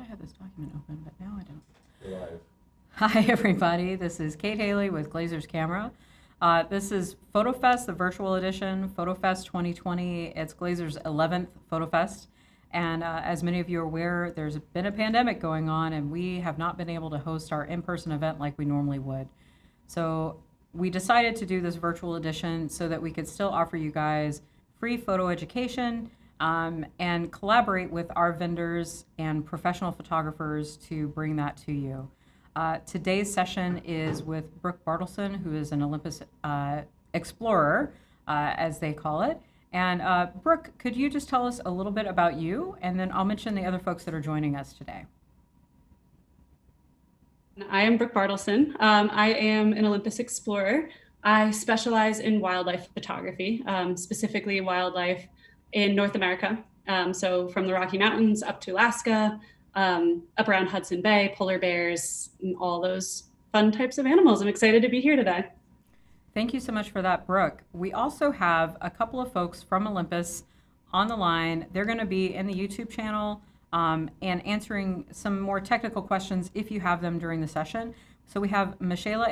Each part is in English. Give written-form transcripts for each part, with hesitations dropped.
I had this document open, but now I don't. You're live. Hi, everybody. This is Kate Haley with Glazer's Camera. This is PhotoFest, the virtual edition, PhotoFest 2020. It's Glazer's 11th PhotoFest. And as many of you are aware, there's been a pandemic going on, and we have not been able to host our in-person event like we normally would. So we decided to do this virtual edition so that we could still offer you guys free photo education and collaborate with our vendors and professional photographers to bring that to you. Today's session is with Brooke Bartleson, who is an Olympus Explorer, as they call it. And Brooke, could you just tell us a little bit about you, and then I'll mention the other folks that are joining us today. I am Brooke Bartleson. I am an Olympus Explorer. I specialize in wildlife photography, specifically wildlife in North America. So from the Rocky Mountains up to Alaska, up around Hudson Bay, polar bears, and all those fun types of animals. I'm excited to be here today. Thank you so much for that, Brooke. We also have a couple of folks from Olympus on the line. They're going to be in the YouTube channel and answering some more technical questions if you have them during the session. So we have Michela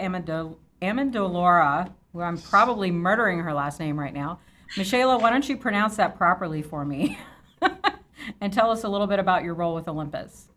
Amendolora, who I'm probably murdering her last name right now. Michela, why don't you pronounce that properly for me and tell us a little bit about your role with Olympus.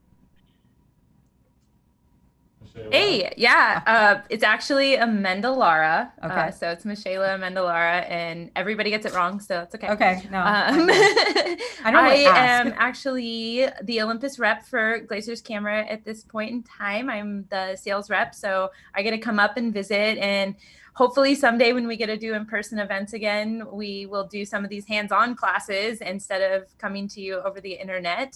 Hey, yeah, it's actually Amendolara. Okay. So it's Michela Amendolara, and everybody gets it wrong, so it's okay. Okay, no. I am actually the Olympus rep for Glazer's Camera at this point in time. I'm the sales rep, so I get to come up and visit, and hopefully someday when we get to do in-person events again, we will do some of these hands-on classes instead of coming to you over the internet.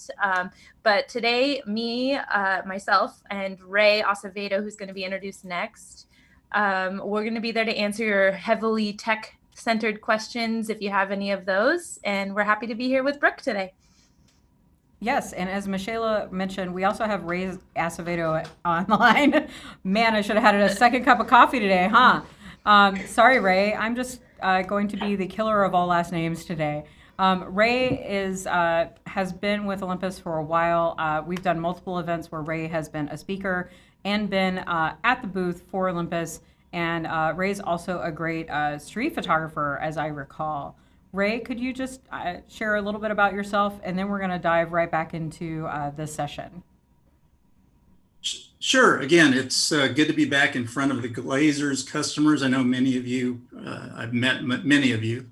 But today, me, myself, and Ray Acevedo, who's going to be introduced next, we're going to be there to answer your heavily tech-centered questions if you have any of those. And we're happy to be here with Brooke today. Yes, and as Michela mentioned, we also have Ray Acevedo online. Man, I should have had a second cup of coffee today, huh? Sorry, Ray. I'm just going to be the killer of all last names today. Ray has been with Olympus for a while. We've done multiple events where Ray has been a speaker and been at the booth for Olympus. And Ray's also a great street photographer, as I recall. Ray, could you just share a little bit about yourself, and then we're going to dive right back into this session. Sure. Again, it's good to be back in front of the Glazers customers. I know many of you, I've met many of you,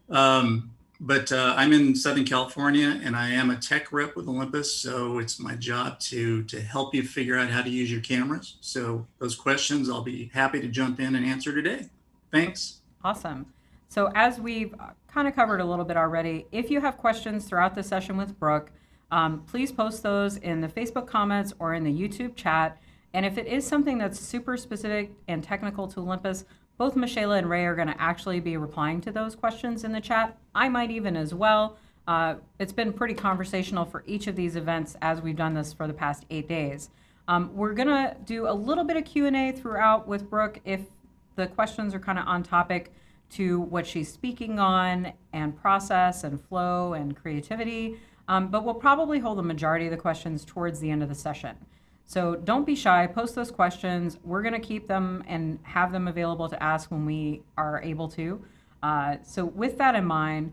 but I'm in Southern California, and I am a tech rep with Olympus. So it's my job to help you figure out how to use your cameras. So those questions, I'll be happy to jump in and answer today. Thanks. Awesome. So as we've kind of covered a little bit already, if you have questions throughout the session with Brooke, please post those in the Facebook comments or in the YouTube chat. And if it is something that's super specific and technical to Olympus, both Michela and Ray are going to actually be replying to those questions in the chat. I might even as well. It's been pretty conversational for each of these events as we've done this for the past 8 days. We're going to do a little bit of Q&A throughout with Brooke if the questions are kind of on topic to what she's speaking on and process and flow and creativity. But we'll probably hold the majority of the questions towards the end of the session. So don't be shy, post those questions. We're gonna keep them and have them available to ask when we are able to. So with that in mind,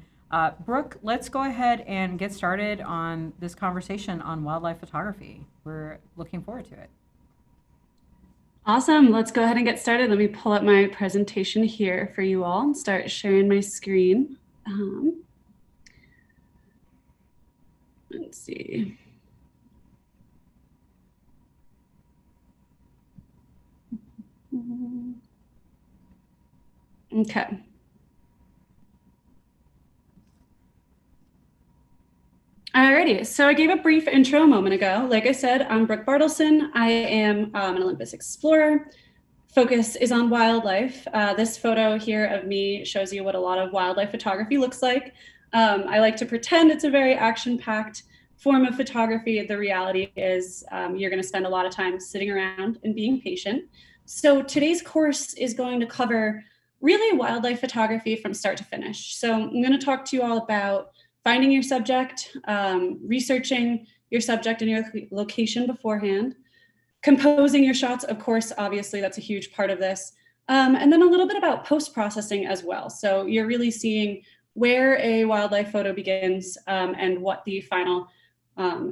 Brooke, let's go ahead and get started on this conversation on wildlife photography. We're looking forward to it. Awesome. Let's go ahead and get started. Let me pull up my presentation here for you all and start sharing my screen. Let's see. Okay. Alrighty, so I gave a brief intro a moment ago. Like I said, I'm Brooke Bartleson. I am an Olympus Explorer. Focus is on wildlife. This photo here of me shows you what a lot of wildlife photography looks like. I like to pretend it's a very action-packed form of photography. The reality is you're going to spend a lot of time sitting around and being patient. So today's course is going to cover really wildlife photography from start to finish. So I'm going to talk to you all about finding your subject, researching your subject and your location beforehand. Composing your shots, of course, obviously, that's a huge part of this. And then a little bit about post-processing as well. So you're really seeing where a wildlife photo begins and what the final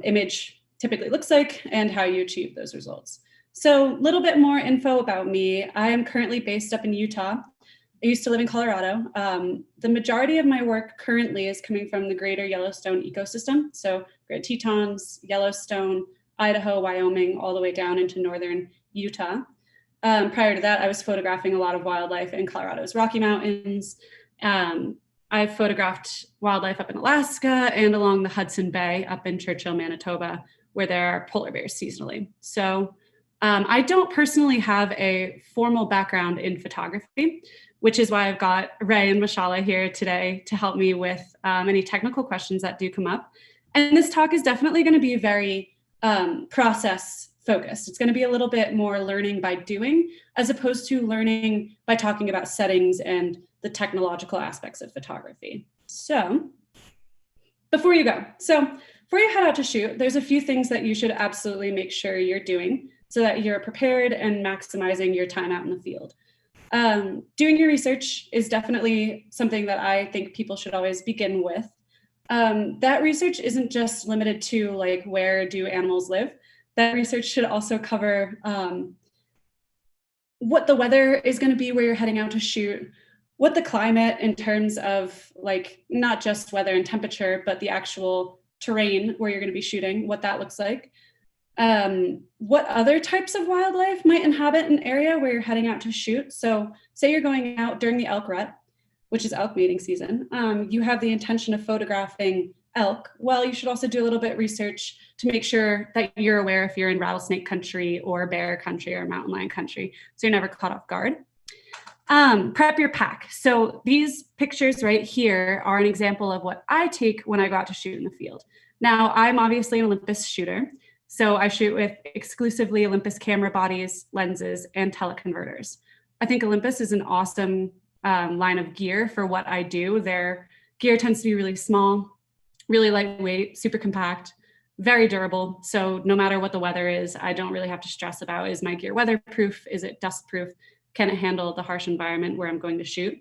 image typically looks like and how you achieve those results. So a little bit more info about me. I am currently based up in Utah. I used to live in Colorado. The majority of my work currently is coming from the greater Yellowstone ecosystem. So Great Tetons, Yellowstone, Idaho, Wyoming, all the way down into northern Utah. Prior to that, I was photographing a lot of wildlife in Colorado's Rocky Mountains. I've photographed wildlife up in Alaska and along the Hudson Bay up in Churchill, Manitoba, where there are polar bears seasonally. So I don't personally have a formal background in photography, which is why I've got Ray and Mashallah here today to help me with any technical questions that do come up. And this talk is definitely going to be very process focused. It's going to be a little bit more learning by doing, as opposed to learning by talking about settings and the technological aspects of photography. So before you go, before you head out to shoot, there's a few things that you should absolutely make sure you're doing so that you're prepared and maximizing your time out in the field. Doing your research is definitely something that I think people should always begin with. That research isn't just limited to like, where do animals live? That research should also cover what the weather is going to be where you're heading out to shoot, what the climate in terms of like, not just weather and temperature, but the actual terrain where you're going to be shooting, what that looks like. What other types of wildlife might inhabit an area where you're heading out to shoot. So say you're going out during the elk rut, which is elk mating season. You have the intention of photographing elk. Well, you should also do a little bit of research to make sure that you're aware if you're in rattlesnake country or bear country or mountain lion country, so you're never caught off guard. Prep your pack. So these pictures right here are an example of what I take when I go out to shoot in the field. Now, I'm obviously an Olympus shooter, so I shoot with exclusively Olympus camera bodies, lenses, and teleconverters. I think Olympus is an awesome line of gear for what I do. Their gear tends to be really small, really lightweight, super compact, very durable. So no matter what the weather is, I don't really have to stress about, is my gear weatherproof? Is it dustproof? Can it handle the harsh environment where I'm going to shoot?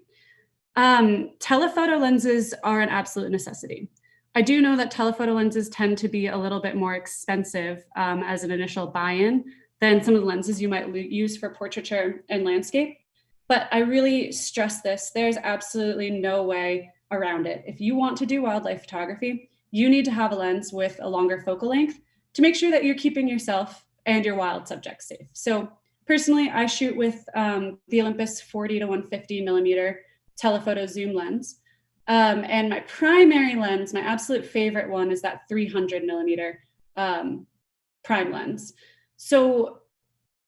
Telephoto lenses are an absolute necessity. I do know that telephoto lenses tend to be a little bit more expensive as an initial buy-in than some of the lenses you might use for portraiture and landscape. But I really stress this, there's absolutely no way around it. If you want to do wildlife photography, you need to have a lens with a longer focal length to make sure that you're keeping yourself and your wild subjects safe. So personally, I shoot with the Olympus 40 to 150 millimeter telephoto zoom lens. And my primary lens, my absolute favorite one, is that 300 millimeter prime lens. So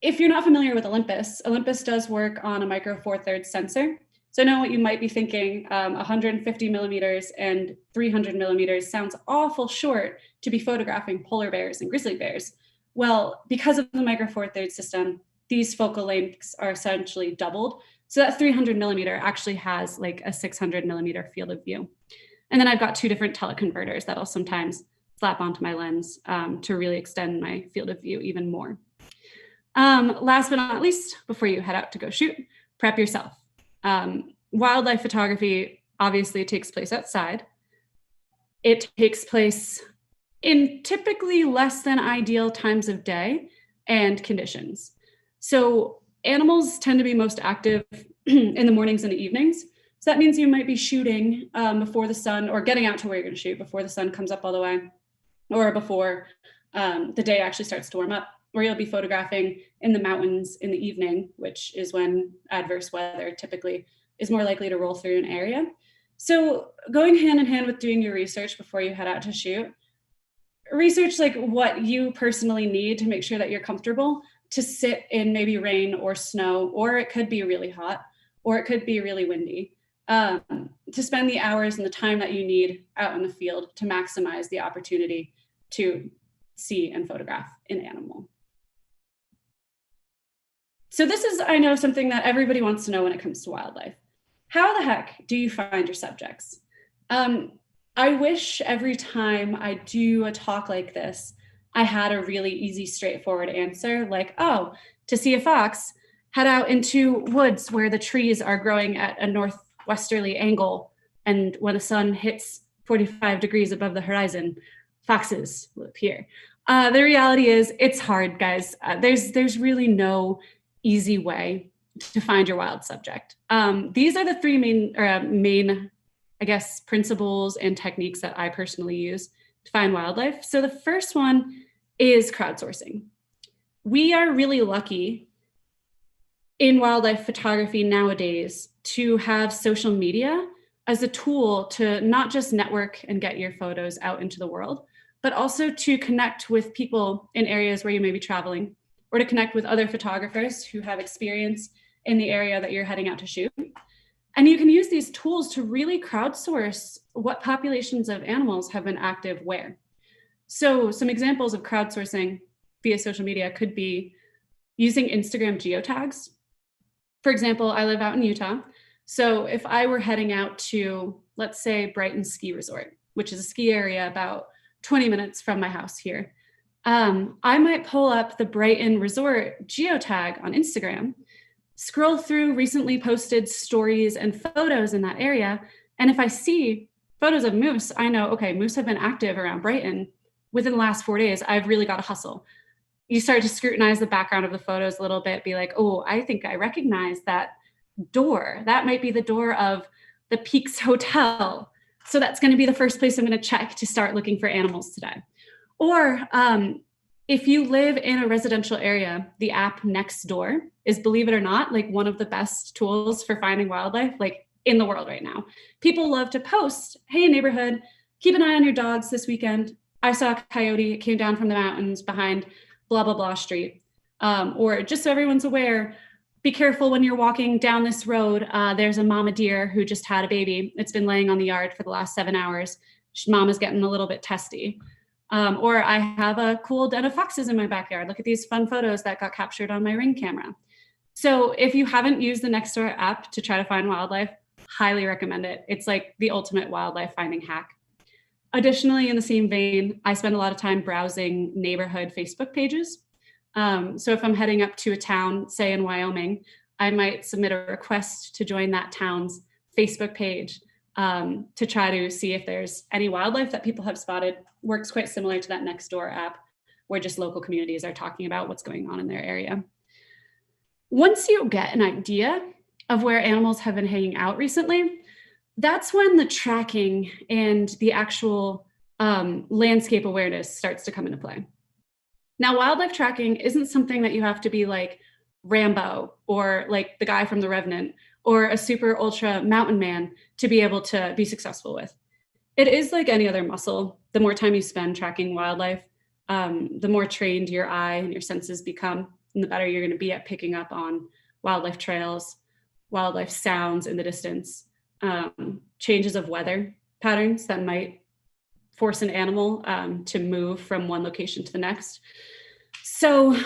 if you're not familiar with Olympus, Olympus does work on a micro four thirds sensor. So I know what you might be thinking, 150 millimeters and 300 millimeters sounds awful short to be photographing polar bears and grizzly bears. Well, because of the micro four thirds system, these focal lengths are essentially doubled. So that 300 millimeter actually has like a 600 millimeter field of view. And then I've got two different teleconverters that I'll sometimes slap onto my lens to really extend my field of view even more. Last but not least, before you head out to go shoot, prep yourself. Wildlife photography obviously takes place outside. It takes place in typically less than ideal times of day and conditions. So animals tend to be most active in the mornings and the evenings. So that means you might be shooting before the sun, or getting out to where you're going to shoot before the sun comes up all the way, or before the day actually starts to warm up, or you'll be photographing in the mountains in the evening, which is when adverse weather typically is more likely to roll through an area. So going hand in hand with doing your research before you head out to shoot, research like what you personally need to make sure that you're comfortable to sit in maybe rain or snow, or it could be really hot, or it could be really windy, to spend the hours and the time that you need out in the field to maximize the opportunity to see and photograph an animal. So this is, I know, something that everybody wants to know when it comes to wildlife. How the heck do you find your subjects? I wish every time I do a talk like this I had a really easy, straightforward answer, like, oh, to see a fox, head out into woods where the trees are growing at a northwesterly angle. And when the sun hits 45 degrees above the horizon, foxes will appear. The reality is it's hard, guys. There's really no easy way to find your wild subject. These are the three main, I guess, principles and techniques that I personally use to find wildlife. So the first one is crowdsourcing. We are really lucky in wildlife photography nowadays to have social media as a tool to not just network and get your photos out into the world, but also to connect with people in areas where you may be traveling, or to connect with other photographers who have experience in the area that you're heading out to shoot. And you can use these tools to really crowdsource what populations of animals have been active where. So some examples of crowdsourcing via social media could be using Instagram geotags. For example, I live out in Utah. So if I were heading out to, let's say, Brighton Ski Resort, which is a ski area about 20 minutes from my house here, I might pull up the Brighton Resort geotag on Instagram, scroll through recently posted stories and photos in that area. And if I see photos of moose, I know, okay, moose have been active around Brighton within the last 4 days. I've really got to hustle. You start to scrutinize the background of the photos a little bit, be like, oh, I think I recognize that door. That might be the door of the Peaks Hotel. So that's going to be the first place I'm going to check to start looking for animals today. Or if you live in a residential area, the app Nextdoor is, believe it or not, like one of the best tools for finding wildlife like in the world right now. People love to post, hey, neighborhood, keep an eye on your dogs this weekend. I saw a coyote, it came down from the mountains behind blah, blah, blah street. Or just so everyone's aware, be careful when you're walking down this road. There's a mama deer who just had a baby. It's been laying on the yard for the last 7 hours. Mama's getting a little bit testy. Or I have a cool den of foxes in my backyard. Look at these fun photos that got captured on my Ring camera. So if you haven't used the Nextdoor app to try to find wildlife, highly recommend it. It's like the ultimate wildlife finding hack. Additionally, in the same vein, I spend a lot of time browsing neighborhood Facebook pages. So if I'm heading up to a town, say in Wyoming, I might submit a request to join that town's Facebook page to try to see if there's any wildlife that people have spotted. Works quite similar to that Nextdoor app, where just local communities are talking about what's going on in their area. Once you get an idea of where animals have been hanging out recently, that's when the tracking and the actual landscape awareness starts to come into play. Now, wildlife tracking isn't something that you have to be like Rambo or like the guy from The Revenant or a super ultra mountain man to be able to be successful with. It is like any other muscle. The more time you spend tracking wildlife, the more trained your eye and your senses become, and the better you're going to be at picking up on wildlife trails, wildlife sounds in the distance, changes of weather patterns that might force an animal to move from one location to the next. So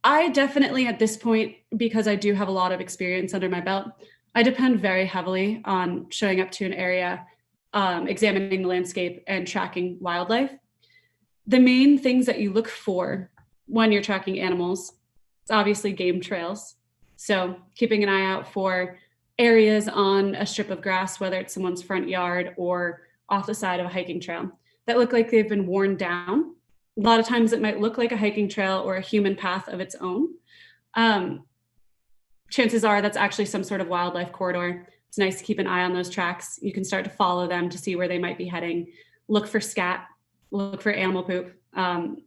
I definitely at this point, because I do have a lot of experience under my belt, I depend very heavily on showing up to an area, examining the landscape and tracking wildlife. The main things that you look for when you're tracking animals, it's obviously game trails. So keeping an eye out for areas on a strip of grass, whether it's someone's front yard or off the side of a hiking trail, that look like they've been worn down. A lot of times it might look like a hiking trail or a human path of its own. Chances are that's actually some sort of wildlife corridor. It's nice to keep an eye on those tracks. You can start to follow them to see where they might be heading. Look for scat, look for animal poop.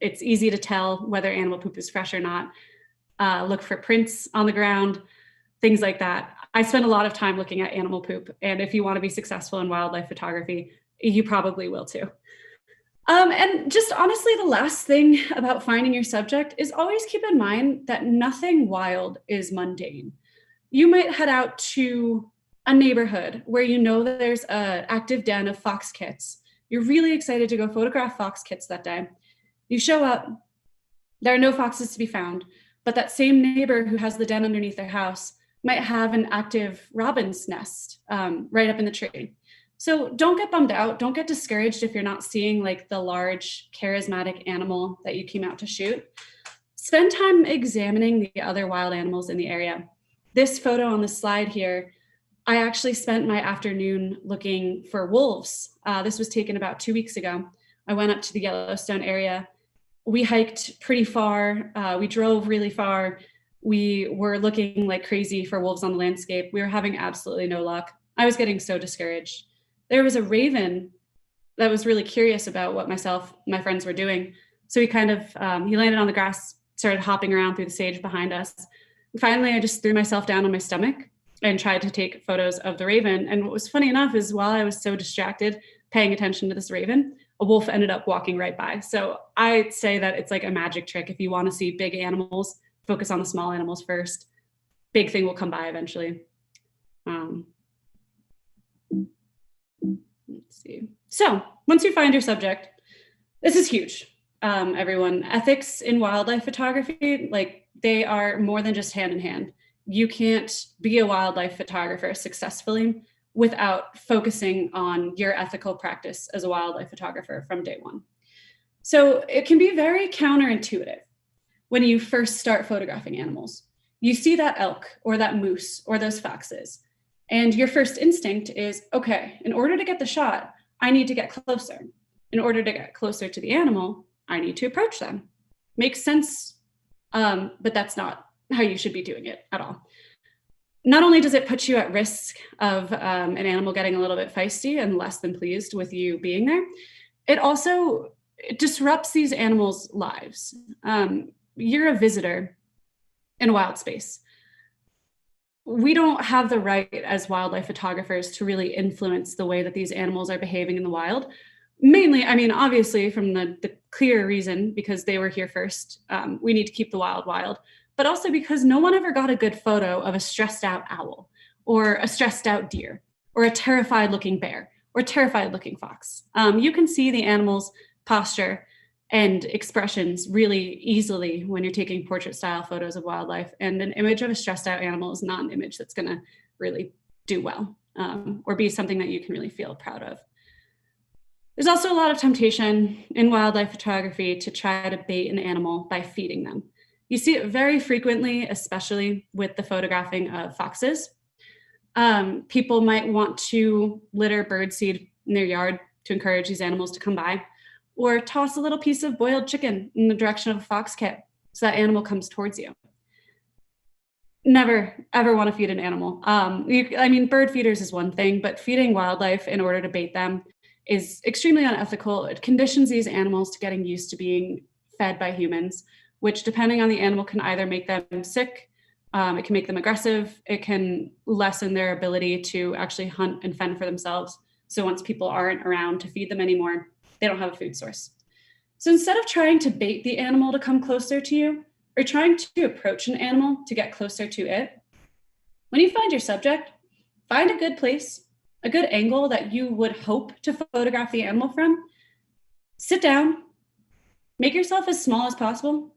It's easy to tell whether animal poop is fresh or not. Look for prints on the ground, things like that. I spend a lot of time looking at animal poop. And if you want to be successful in wildlife photography, you probably will too. And just honestly, the last thing about finding your subject is always keep in mind that nothing wild is mundane. You might head out to a neighborhood where you know that there's an active den of fox kits. You're really excited to go photograph fox kits that day. You show up, there are no foxes to be found, but that same neighbor who has the den underneath their house might have an active robin's nest right up in the tree. So don't get bummed out. Don't get discouraged if you're not seeing like the large charismatic animal that you came out to shoot. Spend time examining the other wild animals in the area. This photo on the slide here, I actually spent my afternoon looking for wolves. This was taken about 2 weeks ago. I went up to the Yellowstone area. We hiked pretty far. We drove really far. We were looking like crazy for wolves on the landscape. We were having absolutely no luck. I was getting so discouraged. There was a raven that was really curious about what my friends were doing. So he kind of, he landed on the grass, started hopping around through the sage behind us. And finally, I just threw myself down on my stomach and tried to take photos of the raven. And what was funny enough is while I was so distracted paying attention to this raven, a wolf ended up walking right by. So I'd say that it's like a magic trick. If you want to see big animals, focus on the small animals first. Big thing will come by eventually. Let's see. So once you find your subject, this is huge. Everyone, ethics in wildlife photography, like they are more than just hand in hand. You can't be a wildlife photographer successfully without focusing on your ethical practice as a wildlife photographer from day one. So it can be very counterintuitive when you first start photographing animals. You see that elk or that moose or those foxes, and your first instinct is, okay, in order to get the shot, I need to get closer. In order to get closer to the animal, I need to approach them. Makes sense, but that's not how you should be doing it at all. Not only does it put you at risk of an animal getting a little bit feisty and less than pleased with you being there, it also disrupts these animals' lives. You're a visitor in a wild space. We don't have the right as wildlife photographers to really influence the way that these animals are behaving in the wild. Mainly, I mean, obviously from the clear reason, because they were here first, we need to keep the wild wild, but also because no one ever got a good photo of a stressed out owl or a stressed out deer or a terrified looking bear or terrified looking fox. You can see the animal's posture and expressions really easily when you're taking portrait style photos of wildlife, and an image of a stressed out animal is not an image that's going to really do well or be something that you can really feel proud of. There's also a lot of temptation in wildlife photography to try to bait an animal by feeding them. You see it very frequently, especially with the photographing of foxes. People might want to litter birdseed in their yard to encourage these animals to come by, or toss a little piece of boiled chicken in the direction of a fox kit so that animal comes towards you. Never, ever want to feed an animal. I mean, bird feeders is one thing, but feeding wildlife in order to bait them is extremely unethical. It conditions these animals to getting used to being fed by humans, which depending on the animal can either make them sick, it can make them aggressive, it can lessen their ability to actually hunt and fend for themselves. So once people aren't around to feed them anymore, they don't have a food source. So instead of trying to bait the animal to come closer to you, or trying to approach an animal to get closer to it, when you find your subject, find a good place, a good angle that you would hope to photograph the animal from. Sit down, make yourself as small as possible,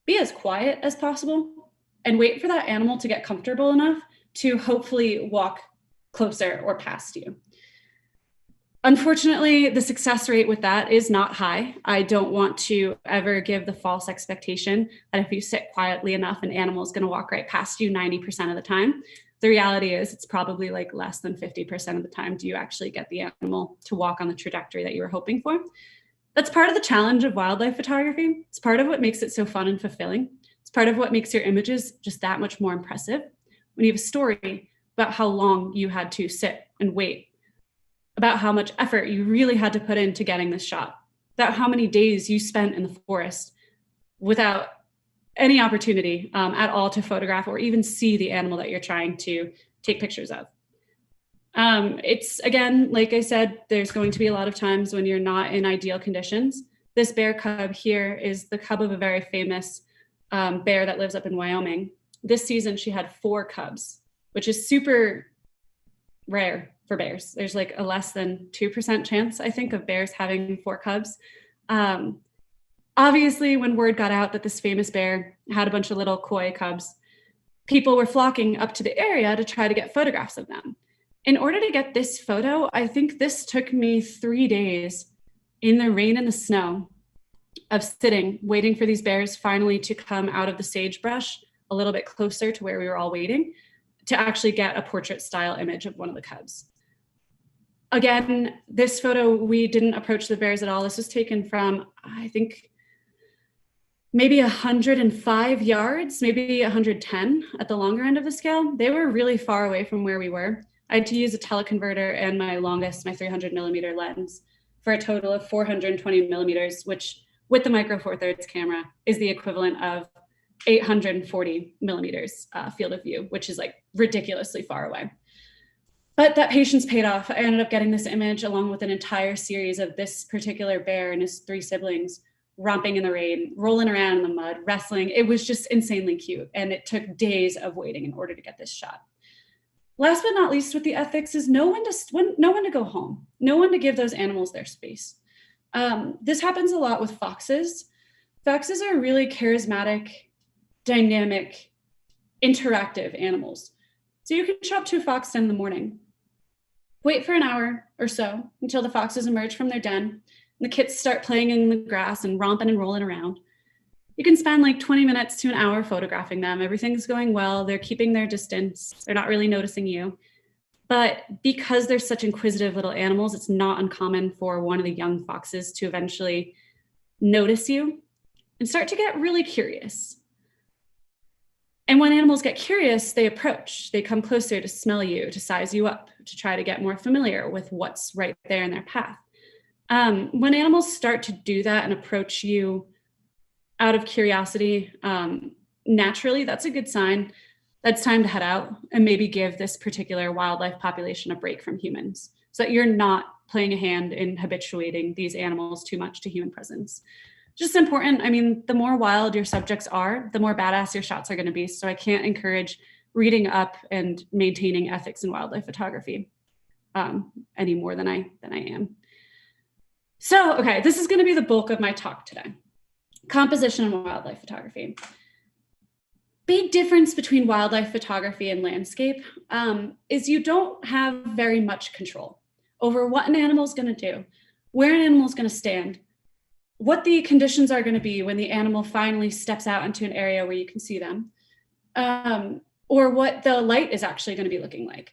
be as quiet as possible, and wait for that animal to get comfortable enough to hopefully walk closer or past you. Unfortunately, the success rate with that is not high. I don't want to ever give the false expectation that if you sit quietly enough, an animal is going to walk right past you 90% of the time. The reality is it's probably like less than 50% of the time do you actually get the animal to walk on the trajectory that you were hoping for. That's part of the challenge of wildlife photography. It's part of what makes it so fun and fulfilling. It's part of what makes your images just that much more impressive. When you have a story about how long you had to sit and wait, about how much effort you really had to put into getting this shot, about how many days you spent in the forest without any opportunity at all to photograph or even see the animal that you're trying to take pictures of. It's, again, like I said, there's going to be a lot of times when you're not in ideal conditions. This bear cub here is the cub of a very famous bear that lives up in Wyoming. This season, she had 4 cubs, which is super rare for bears. There's like a less than 2% chance, I think, of bears having 4 cubs. Obviously, when word got out that this famous bear had a bunch of little koi cubs, people were flocking up to the area to try to get photographs of them. In order to get this photo, I think this took me 3 days in the rain and the snow of sitting, waiting for these bears finally to come out of the sagebrush a little bit closer to where we were all waiting to actually get a portrait style image of one of the cubs. Again, this photo, we didn't approach the bears at all. This was taken from, I think, maybe 105 yards, maybe 110 at the longer end of the scale. They were really far away from where we were. I had to use a teleconverter and my 300 millimeter lens for a total of 420 millimeters, which with the micro four thirds camera is the equivalent of 840 millimeters field of view, which is like ridiculously far away. But that patience paid off. I ended up getting this image along with an entire series of this particular bear and his 3 siblings romping in the rain, rolling around in the mud, wrestling. It was just insanely cute. And it took days of waiting in order to get this shot. Last but not least with the ethics is no one to go home, no one to give those animals their space. This happens a lot with foxes. Foxes are really charismatic, dynamic, interactive animals. So you can show up to a fox den in the morning, wait for an hour or so until the foxes emerge from their den and the kids start playing in the grass and romping and rolling around. You can spend like 20 minutes to an hour photographing them. Everything's going well. They're keeping their distance. They're not really noticing you. But because they're such inquisitive little animals, it's not uncommon for one of the young foxes to eventually notice you and start to get really curious. And when animals get curious, they approach, they come closer to smell you, to size you up, to try to get more familiar with what's right there in their path. When animals start to do that and approach you out of curiosity, naturally, that's a good sign. That's time to head out and maybe give this particular wildlife population a break from humans so that you're not playing a hand in habituating these animals too much to human presence. Just important. I mean, the more wild your subjects are, the more badass your shots are going to be. So I can't encourage reading up and maintaining ethics in wildlife photography any more than I am. So, okay, this is going to be the bulk of my talk today. Composition and wildlife photography. Big difference between wildlife photography and landscape is you don't have very much control over what an animal is going to do, where an animal is going to stand, what the conditions are going to be when the animal finally steps out into an area where you can see them, or what the light is actually going to be looking like.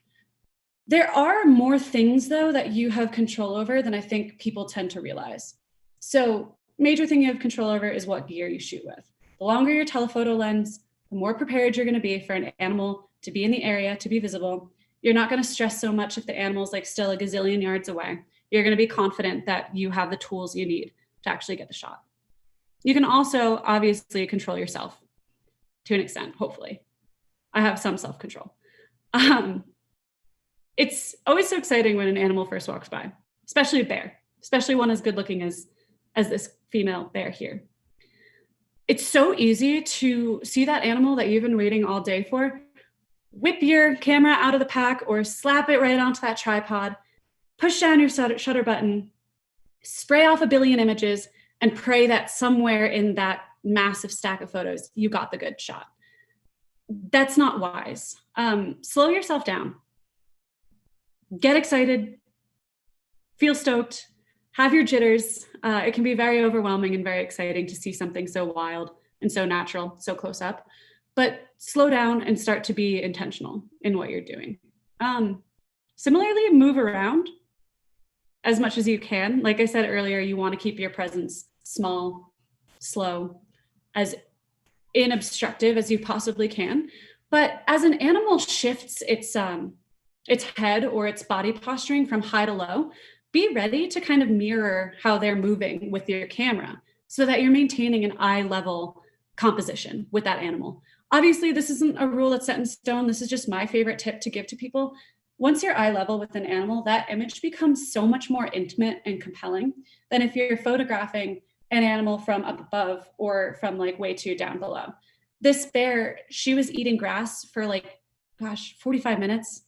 There are more things, though, that you have control over than I think people tend to realize. So major thing you have control over is what gear you shoot with. The longer your telephoto lens, the more prepared you're going to be for an animal to be in the area, to be visible. You're not going to stress so much if the animal's like still a gazillion yards away. You're going to be confident that you have the tools you need to actually get the shot. You can also obviously control yourself to an extent, hopefully. I have some self-control. It's always so exciting when an animal first walks by, especially a bear, especially one as good looking as this female bear here. It's so easy to see that animal that you've been waiting all day for, whip your camera out of the pack or slap it right onto that tripod, push down your shutter button, spray off a billion images, and pray that somewhere in that massive stack of photos, you got the good shot. That's not wise. Slow yourself down. Get excited, feel stoked, have your jitters. It can be very overwhelming and very exciting to see something so wild and so natural, so close up, but slow down and start to be intentional in what you're doing. Similarly, move around as much as you can. Like I said earlier, you want to keep your presence small, slow, as unobstructive as you possibly can. But as an animal shifts its head or its body posturing from high to low, be ready to kind of mirror how they're moving with your camera so that you're maintaining an eye level composition with that animal. Obviously, this isn't a rule that's set in stone. This is just my favorite tip to give to people. Once you're eye level with an animal, that image becomes so much more intimate and compelling than if you're photographing an animal from up above or from like way too down below. This bear, she was eating grass for 45 minutes.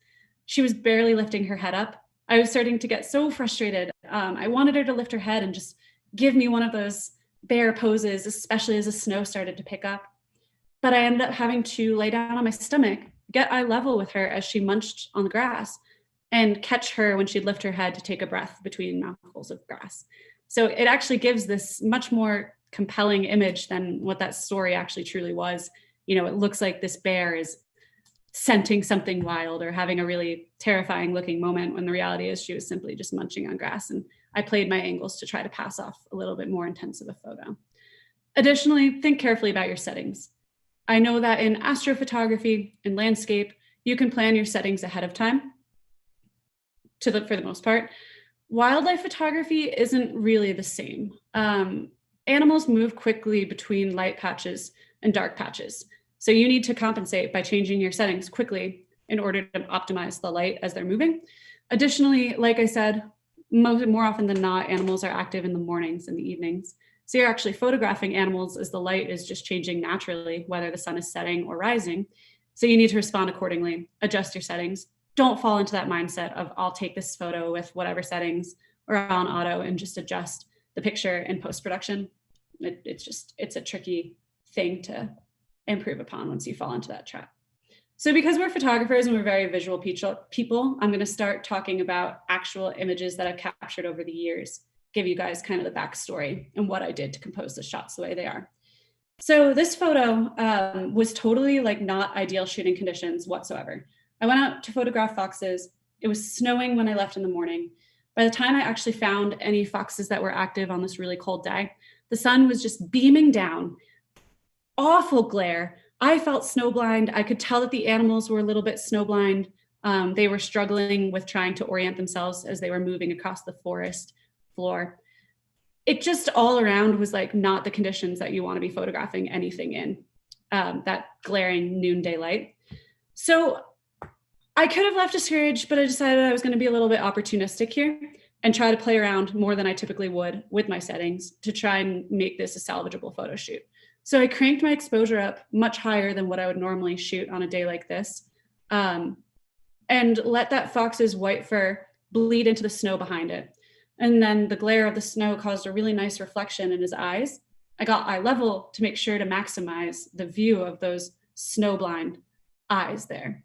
She was barely lifting her head up. I was starting to get so frustrated. I wanted her to lift her head and just give me one of those bear poses, especially as the snow started to pick up. But I ended up having to lay down on my stomach, get eye level with her as she munched on the grass, and catch her when she'd lift her head to take a breath between mouthfuls of grass. So it actually gives this much more compelling image than what that story actually truly was. You know, it looks like this bear is scenting something wild or having a really terrifying looking moment, when the reality is she was simply just munching on grass. And I played my angles to try to pass off a little bit more intense of a photo. Additionally, think carefully about your settings. I know that in astrophotography and landscape, you can plan your settings ahead of time for the most part. Wildlife photography isn't really the same. Animals move quickly between light patches and dark patches. So you need to compensate by changing your settings quickly in order to optimize the light as they're moving. Additionally, like I said, more often than not, animals are active in the mornings and the evenings. So you're actually photographing animals as the light is just changing naturally, whether the sun is setting or rising. So you need to respond accordingly, adjust your settings. Don't fall into that mindset of I'll take this photo with whatever settings or on auto and just adjust the picture in post-production. It's a tricky thing to improve upon once you fall into that trap. So because we're photographers and we're very visual people, I'm going to start talking about actual images that I've captured over the years, give you guys kind of the backstory and what I did to compose the shots the way they are. So this photo was totally like not ideal shooting conditions whatsoever. I went out to photograph foxes. It was snowing when I left in the morning. By the time I actually found any foxes that were active on this really cold day, the sun was just beaming down. Awful glare. I felt snowblind. I could tell that the animals were a little bit snowblind. They were struggling with trying to orient themselves as they were moving across the forest floor. It just all around was like not the conditions that you want to be photographing anything in, that glaring noonday light. So I could have left discouraged, but I decided I was going to be a little bit opportunistic here and try to play around more than I typically would with my settings to try and make this a salvageable photo shoot. So I cranked my exposure up much higher than what I would normally shoot on a day like this, and let that fox's white fur bleed into the snow behind it. And then the glare of the snow caused a really nice reflection in his eyes. I got eye level to make sure to maximize the view of those snowblind eyes there.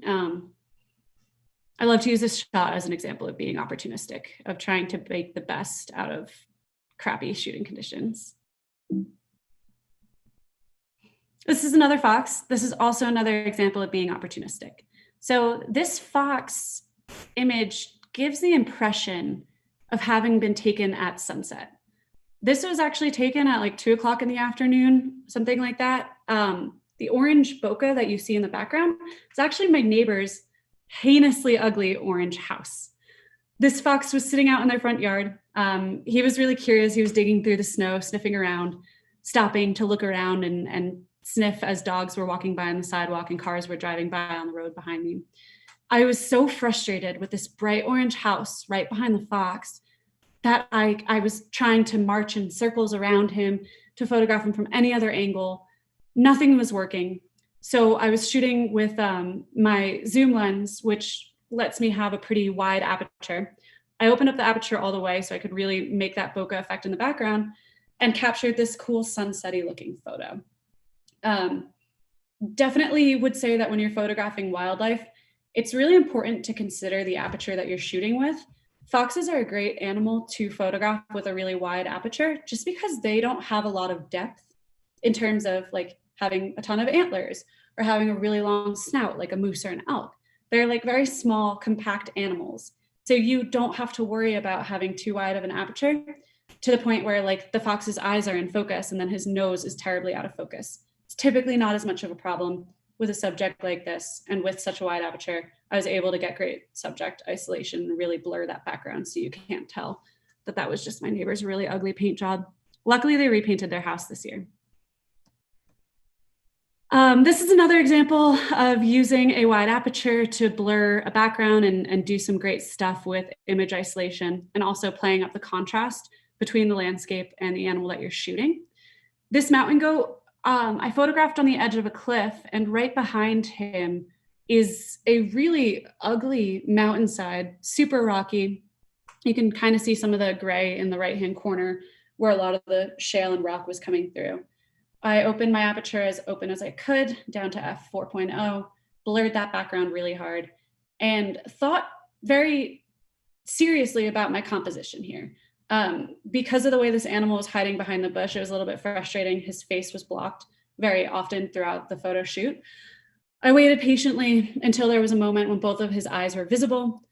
I love to use this shot as an example of being opportunistic, of trying to make the best out of crappy shooting conditions. This is another fox. This is also another example of being opportunistic. So this fox image gives the impression of having been taken at sunset. This was actually taken at like 2 o'clock in the afternoon, something like that. The orange bokeh that you see in the background is actually my neighbor's heinously ugly orange house. This fox was sitting out in their front yard. He was really curious. He was digging through the snow, sniffing around, stopping to look around and sniff as dogs were walking by on the sidewalk and cars were driving by on the road behind me. I was so frustrated with this bright orange house right behind the fox that I was trying to march in circles around him to photograph him from any other angle. Nothing was working. So I was shooting with my zoom lens, which lets me have a pretty wide aperture. I opened up the aperture all the way so I could really make that bokeh effect in the background and captured this cool sunsetty looking photo. Definitely would say that when you're photographing wildlife, it's really important to consider the aperture that you're shooting with. Foxes are a great animal to photograph with a really wide aperture just because they don't have a lot of depth in terms of like having a ton of antlers or having a really long snout like a moose or an elk. They're like very small, compact animals. So you don't have to worry about having too wide of an aperture to the point where like the fox's eyes are in focus and then his nose is terribly out of focus. It's typically not as much of a problem with a subject like this, and with such a wide aperture, I was able to get great subject isolation and really blur that background so you can't tell that that was just my neighbor's really ugly paint job. Luckily, they repainted their house this year. This is another example of using a wide aperture to blur a background and do some great stuff with image isolation and also playing up the contrast between the landscape and the animal that you're shooting. This mountain goat, I photographed on the edge of a cliff, and right behind him is a really ugly mountainside, super rocky. You can kind of see some of the gray in the right-hand corner where a lot of the shale and rock was coming through. I opened my aperture as open as I could down to f4.0, blurred that background really hard, and thought very seriously about my composition here. Because of the way this animal was hiding behind the bush, it was a little bit frustrating. His face was blocked very often throughout the photo shoot. I waited patiently until there was a moment when both of his eyes were visible.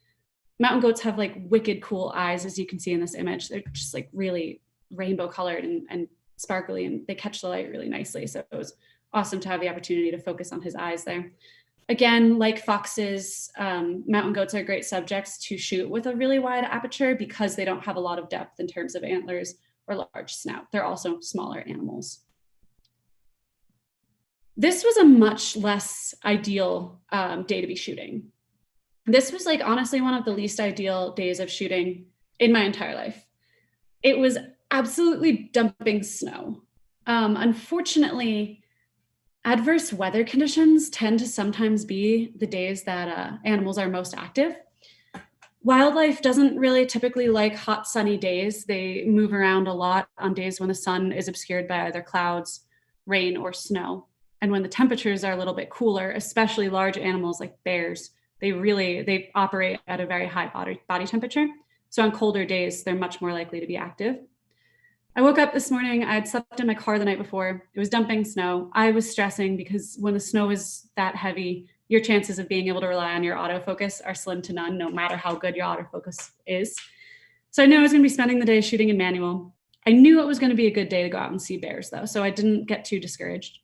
Mountain goats have like wicked cool eyes, as you can see in this image. They're just like really rainbow colored and sparkly, and they catch the light really nicely. So it was awesome to have the opportunity to focus on his eyes there. Again, like foxes, mountain goats are great subjects to shoot with a really wide aperture because they don't have a lot of depth in terms of antlers or large snout. They're also smaller animals. This was a much less ideal day to be shooting. This was like honestly one of the least ideal days of shooting in my entire life. It was absolutely dumping snow. Unfortunately, adverse weather conditions tend to sometimes be the days that animals are most active. Wildlife doesn't really typically like hot, sunny days. They move around a lot on days when the sun is obscured by either clouds, rain, or snow. And when the temperatures are a little bit cooler, especially large animals like bears, they operate at a very high body temperature. So on colder days, they're much more likely to be active. I woke up this morning, I had slept in my car the night before. It was dumping snow. I was stressing because when the snow is that heavy, your chances of being able to rely on your autofocus are slim to none, no matter how good your autofocus is. So I knew I was going to be spending the day shooting in manual. I knew it was going to be a good day to go out and see bears, though, so I didn't get too discouraged.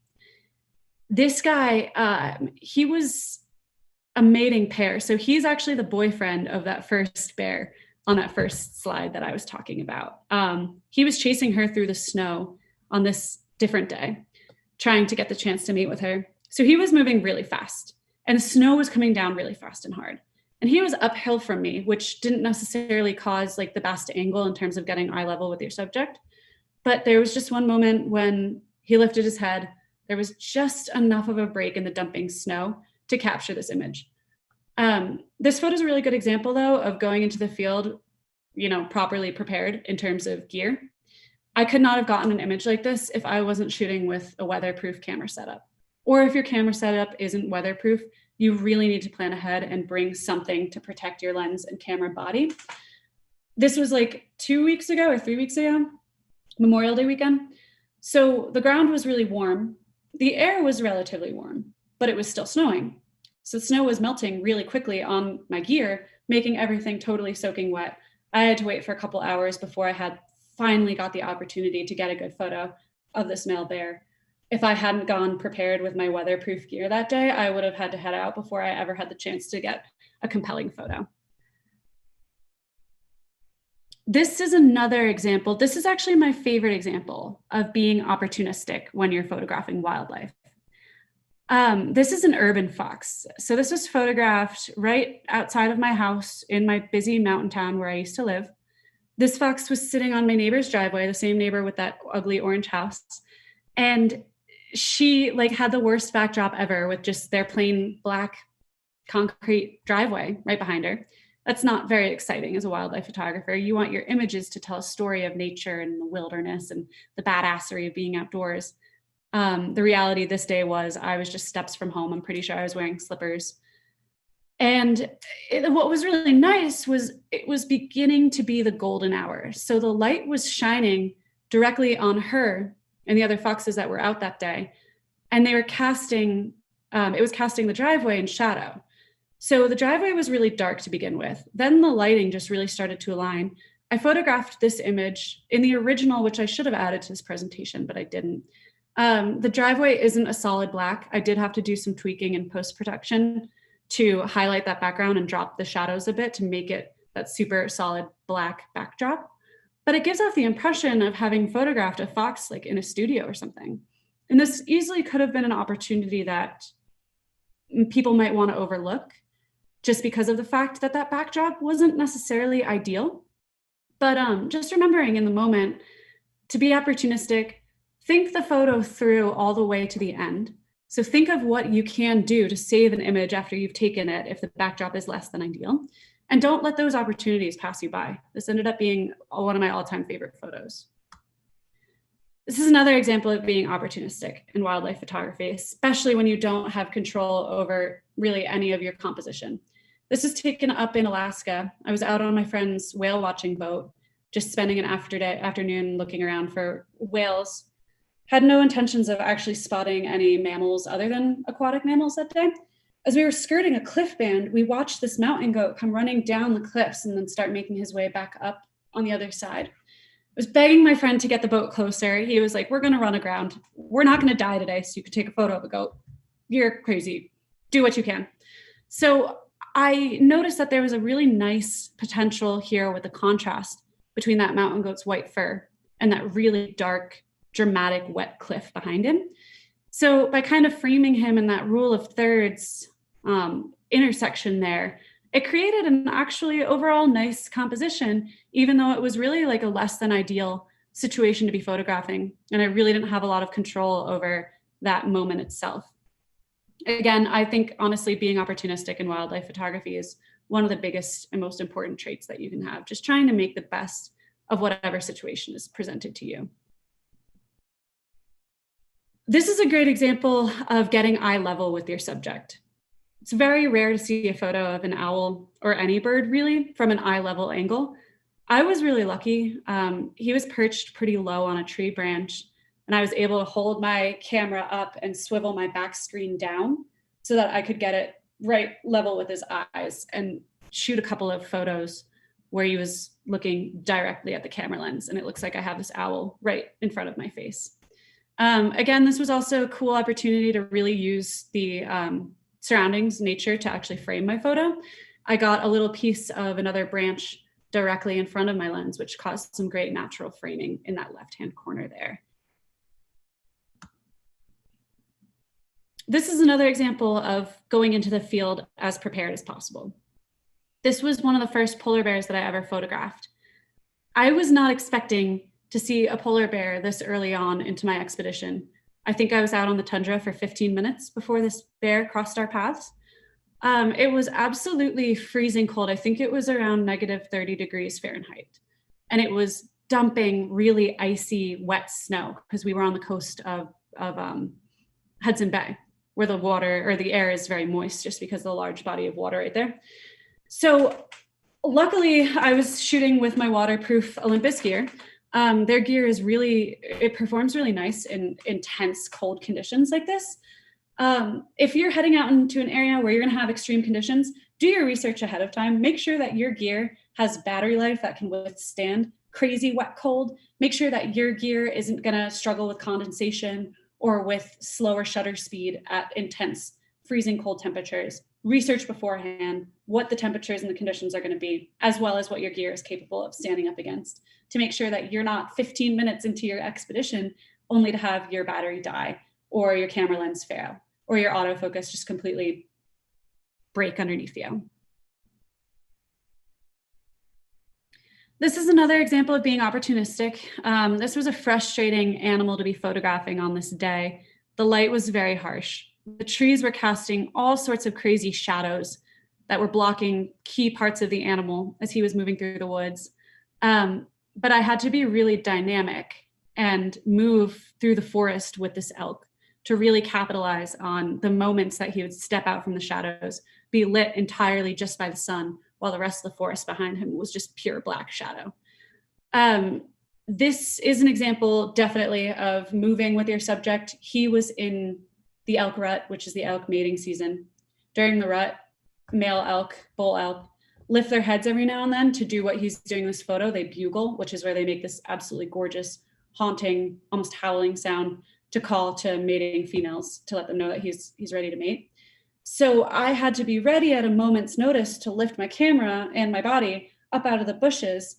This guy, he was a mating pair. So he's actually the boyfriend of that first bear on that first slide that I was talking about. He was chasing her through the snow on this different day, trying to get the chance to mate with her. So he was moving really fast, and the snow was coming down really fast and hard. And he was uphill from me, which didn't necessarily cause like the best angle in terms of getting eye level with your subject. But there was just one moment when he lifted his head. There was just enough of a break in the dumping snow to capture this image. This photo is a really good example, though, of going into the field, properly prepared in terms of gear. I could not have gotten an image like this if I wasn't shooting with a weatherproof camera setup. Or if your camera setup isn't weatherproof, you really need to plan ahead and bring something to protect your lens and camera body. This was like 2 weeks ago or 3 weeks ago, Memorial Day weekend. So the ground was really warm. The air was relatively warm, but it was still snowing. So snow was melting really quickly on my gear, making everything totally soaking wet. I had to wait for a couple hours before I had finally got the opportunity to get a good photo of this male bear. If I hadn't gone prepared with my weatherproof gear that day, I would have had to head out before I ever had the chance to get a compelling photo. This is another example. This is actually my favorite example of being opportunistic when you're photographing wildlife. This is an urban fox. So this was photographed right outside of my house in my busy mountain town where I used to live. This fox was sitting on my neighbor's driveway, the same neighbor with that ugly orange house. And she had the worst backdrop ever with just their plain black concrete driveway right behind her. That's not very exciting as a wildlife photographer. You want your images to tell a story of nature and the wilderness and the badassery of being outdoors. The reality this day was I was just steps from home. I'm pretty sure I was wearing slippers. And what was really nice was it was beginning to be the golden hour. So the light was shining directly on her and the other foxes that were out that day. And they were casting, it was casting the driveway in shadow. So the driveway was really dark to begin with. Then the lighting just really started to align. I photographed this image in the original, which I should have added to this presentation, but I didn't. The driveway isn't a solid black. I did have to do some tweaking in post-production to highlight that background and drop the shadows a bit to make it that super solid black backdrop. But it gives off the impression of having photographed a fox in a studio or something. And this easily could have been an opportunity that people might want to overlook just because of the fact that that backdrop wasn't necessarily ideal. But just remembering in the moment to be opportunistic, think the photo through all the way to the end. So think of what you can do to save an image after you've taken it if the backdrop is less than ideal. And don't let those opportunities pass you by. This ended up being one of my all-time favorite photos. This is another example of being opportunistic in wildlife photography, especially when you don't have control over really any of your composition. This is taken up in Alaska. I was out on my friend's whale watching boat, just spending an afternoon looking around for whales. Had no intentions of actually spotting any mammals other than aquatic mammals that day. As we were skirting a cliff band, we watched this mountain goat come running down the cliffs and then start making his way back up on the other side. I was begging my friend to get the boat closer. He was like, we're going to run aground. We're not going to die today, so you could take a photo of a goat. You're crazy. Do what you can. So I noticed that there was a really nice potential here with the contrast between that mountain goat's white fur and that really dark, dramatic, wet cliff behind him. So by kind of framing him in that rule of thirds intersection there, it created an actually overall nice composition, even though it was really like a less than ideal situation to be photographing. And I really didn't have a lot of control over that moment itself. Again, I think honestly, being opportunistic in wildlife photography is one of the biggest and most important traits that you can have, just trying to make the best of whatever situation is presented to you. This is a great example of getting eye level with your subject. It's very rare to see a photo of an owl or any bird really from an eye level angle. I was really lucky. He was perched pretty low on a tree branch, and I was able to hold my camera up and swivel my back screen down so that I could get it right level with his eyes and shoot a couple of photos where he was looking directly at the camera lens. And it looks like I have this owl right in front of my face. Again, this was also a cool opportunity to really use the surroundings, nature, to actually frame my photo. I got a little piece of another branch directly in front of my lens, which caused some great natural framing in that left-hand corner there. This is another example of going into the field as prepared as possible. This was one of the first polar bears that I ever photographed. I was not expecting to see a polar bear this early on into my expedition. I think I was out on the tundra for 15 minutes before this bear crossed our paths. It was absolutely freezing cold. I think it was around -30 degrees Fahrenheit. And it was dumping really icy, wet snow because we were on the coast of Hudson Bay, where the water or the air is very moist just because of the large body of water right there. So luckily I was shooting with my waterproof Olympus gear. Their gear is it performs really nice in intense cold conditions like this. If you're heading out into an area where you're going to have extreme conditions, do your research ahead of time. Make sure that your gear has battery life that can withstand crazy wet cold. Make sure that your gear isn't going to struggle with condensation or with slower shutter speed at intense freezing cold temperatures. Research beforehand what the temperatures and the conditions are going to be, as well as what your gear is capable of standing up against, to make sure that you're not 15 minutes into your expedition only to have your battery die or your camera lens fail or your autofocus just completely break underneath you. This is another example of being opportunistic. This was a frustrating animal to be photographing on this day. The light was very harsh. The trees were casting all sorts of crazy shadows that were blocking key parts of the animal as he was moving through the woods. But I had to be really dynamic and move through the forest with this elk to really capitalize on the moments that he would step out from the shadows, be lit entirely just by the sun, while the rest of the forest behind him was just pure black shadow. This is an example definitely of moving with your subject. He was in the elk rut, which is the elk mating season. During the rut, male elk, bull elk, lift their heads every now and then to do what he's doing in this photo. They bugle, which is where they make this absolutely gorgeous, haunting, almost howling sound to call to mating females to let them know that he's ready to mate. So I had to be ready at a moment's notice to lift my camera and my body up out of the bushes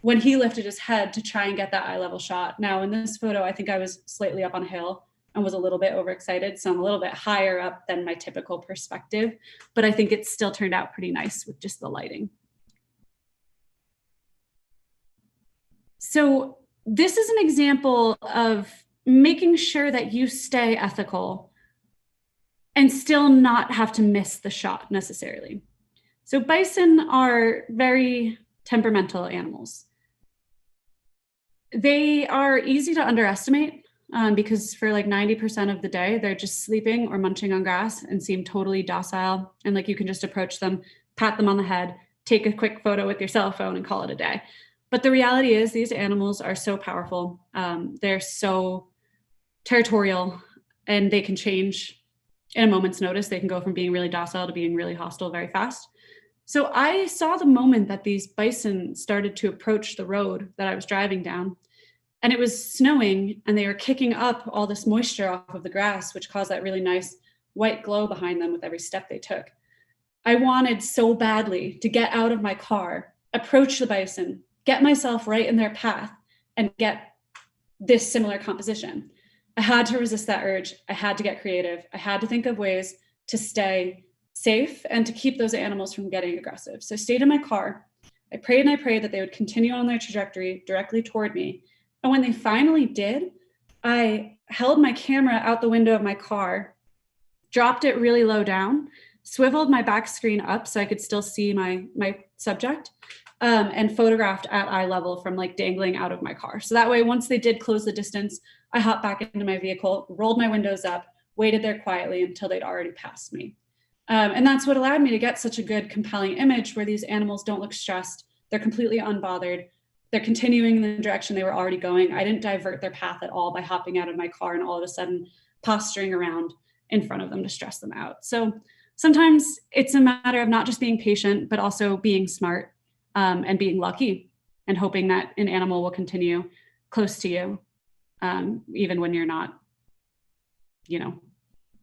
when he lifted his head to try and get that eye level shot. Now in this photo, I think I was slightly up on a hill and was a little bit overexcited. So I'm a little bit higher up than my typical perspective, but I think it still turned out pretty nice with just the lighting. So this is an example of making sure that you stay ethical and still not have to miss the shot necessarily. So bison are very temperamental animals. They are easy to underestimate because for like 90% of the day, they're just sleeping or munching on grass and seem totally docile. And like you can just approach them, pat them on the head, take a quick photo with your cell phone and call it a day. But the reality is these animals are so powerful. They're so territorial, and they can change in a moment's notice. They can go from being really docile to being really hostile very fast. So I saw the moment that these bison started to approach the road that I was driving down, and it was snowing, and they were kicking up all this moisture off of the grass, which caused that really nice white glow behind them with every step they took. I wanted so badly to get out of my car, approach the bison, get myself right in their path, and get this similar composition. I had to resist that urge. I had to get creative. I had to think of ways to stay safe and to keep those animals from getting aggressive. So I stayed in my car. I prayed and I prayed that they would continue on their trajectory directly toward me. And when they finally did, I held my camera out the window of my car, dropped it really low down, swiveled my back screen up so I could still see my subject, and photographed at eye level from like dangling out of my car. So that way, once they did close the distance, I hopped back into my vehicle, rolled my windows up, waited there quietly until they'd already passed me. And that's what allowed me to get such a good, compelling image where these animals don't look stressed. They're completely unbothered. They're continuing in the direction they were already going. I didn't divert their path at all by hopping out of my car and all of a sudden posturing around in front of them to stress them out. So sometimes it's a matter of not just being patient, but also being smart, and being lucky and hoping that an animal will continue close to you, even when you're not,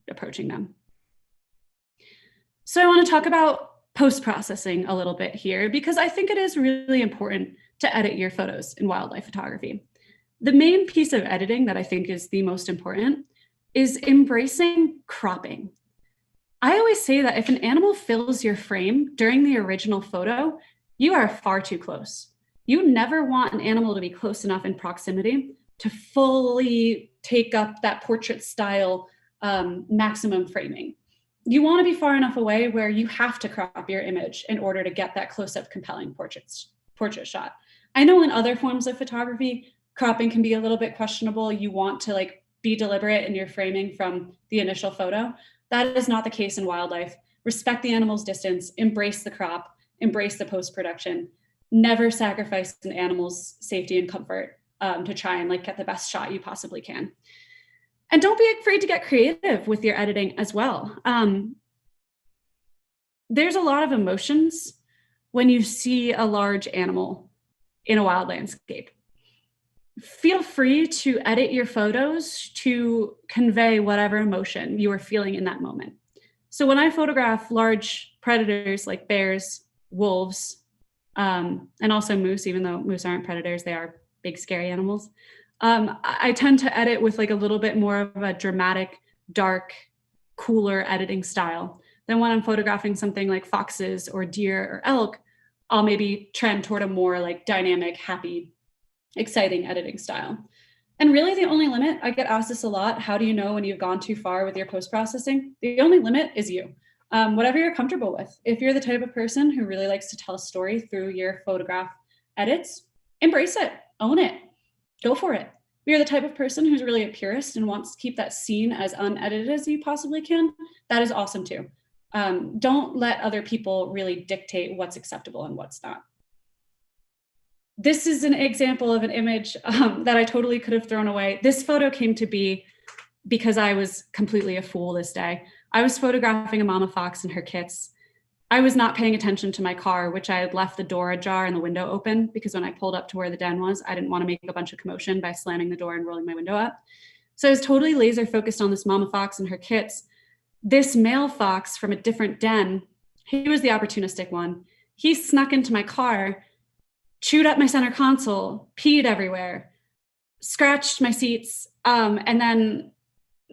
approaching them. So I want to talk about post-processing a little bit here, because I think it is really important to edit your photos in wildlife photography. The main piece of editing that I think is the most important is embracing cropping. I always say that if an animal fills your frame during the original photo, you are far too close. You never want an animal to be close enough in proximity to fully take up that portrait style maximum framing. You want to be far enough away where you have to crop your image in order to get that close-up compelling portrait shot. I know in other forms of photography, cropping can be a little bit questionable. You want to be deliberate in your framing from the initial photo. That is not the case in wildlife. Respect the animal's distance, embrace the crop, embrace the post-production, never sacrifice an animal's safety and comfort to try and get the best shot you possibly can. And don't be afraid to get creative with your editing as well. There's a lot of emotions when you see a large animal in a wild landscape. Feel free to edit your photos to convey whatever emotion you are feeling in that moment. So when I photograph large predators like bears, wolves, and also moose, even though moose aren't predators, they are big, scary animals. I tend to edit with a little bit more of a dramatic, dark, cooler editing style than when I'm photographing something like foxes or deer or elk. I'll maybe trend toward a more dynamic, happy, exciting editing style. And really the only limit, I get asked this a lot, how do you know when you've gone too far with your post-processing? The only limit is you. Whatever you're comfortable with. If you're the type of person who really likes to tell a story through your photograph edits, embrace it, own it, go for it. If you're the type of person who's really a purist and wants to keep that scene as unedited as you possibly can, that is awesome too. Don't let other people really dictate what's acceptable and what's not. This is an example of an image that I totally could have thrown away. This photo came to be because I was completely a fool this day. I was photographing a mama fox and her kits. I was not paying attention to my car, which I had left the door ajar and the window open because when I pulled up to where the den was, I didn't want to make a bunch of commotion by slamming the door and rolling my window up. So I was totally laser focused on this mama fox and her kits. This male fox from a different den, he was the opportunistic one. He snuck into my car, chewed up my center console, peed everywhere, scratched my seats, and then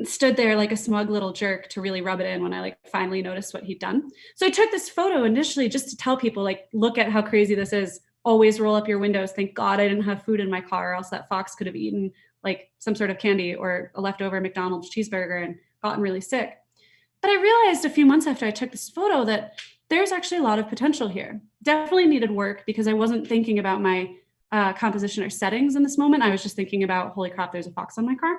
stood there like a smug little jerk to really rub it in when I finally noticed what he'd done. So I took this photo initially just to tell people look at how crazy this is. Always roll up your windows. Thank God I didn't have food in my car or else that fox could have eaten some sort of candy or a leftover McDonald's cheeseburger and gotten really sick. But I realized a few months after I took this photo that there's actually a lot of potential here. Definitely needed work because I wasn't thinking about my composition or settings in this moment. I was just thinking about, holy crap, there's a fox on my car.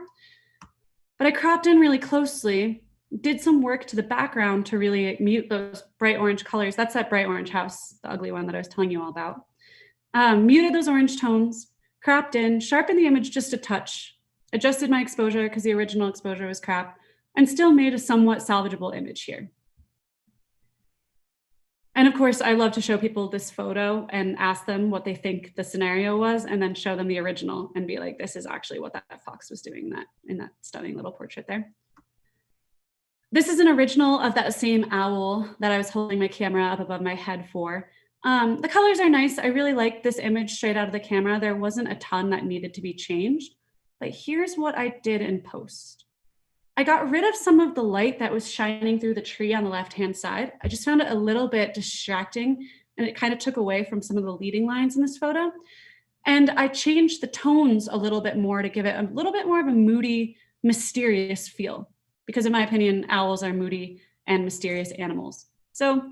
But I cropped in really closely, did some work to the background to really mute those bright orange colors. That's that bright orange house, the ugly one that I was telling you all about. Muted those orange tones, cropped in, sharpened the image just a touch, adjusted my exposure because the original exposure was crap, and still made a somewhat salvageable image here. And of course, I love to show people this photo and ask them what they think the scenario was, and then show them the original and be like, this is actually what that fox was doing in that stunning little portrait there. This is an original of that same owl that I was holding my camera up above my head for. The colors are nice. I really like this image straight out of the camera. There wasn't a ton that needed to be changed, but here's what I did in post. I got rid of some of the light that was shining through the tree on the left-hand side. I just found it a little bit distracting, and it kind of took away from some of the leading lines in this photo. And I changed the tones a little bit more to give it a little bit more of a moody, mysterious feel, because in my opinion, owls are moody and mysterious animals. So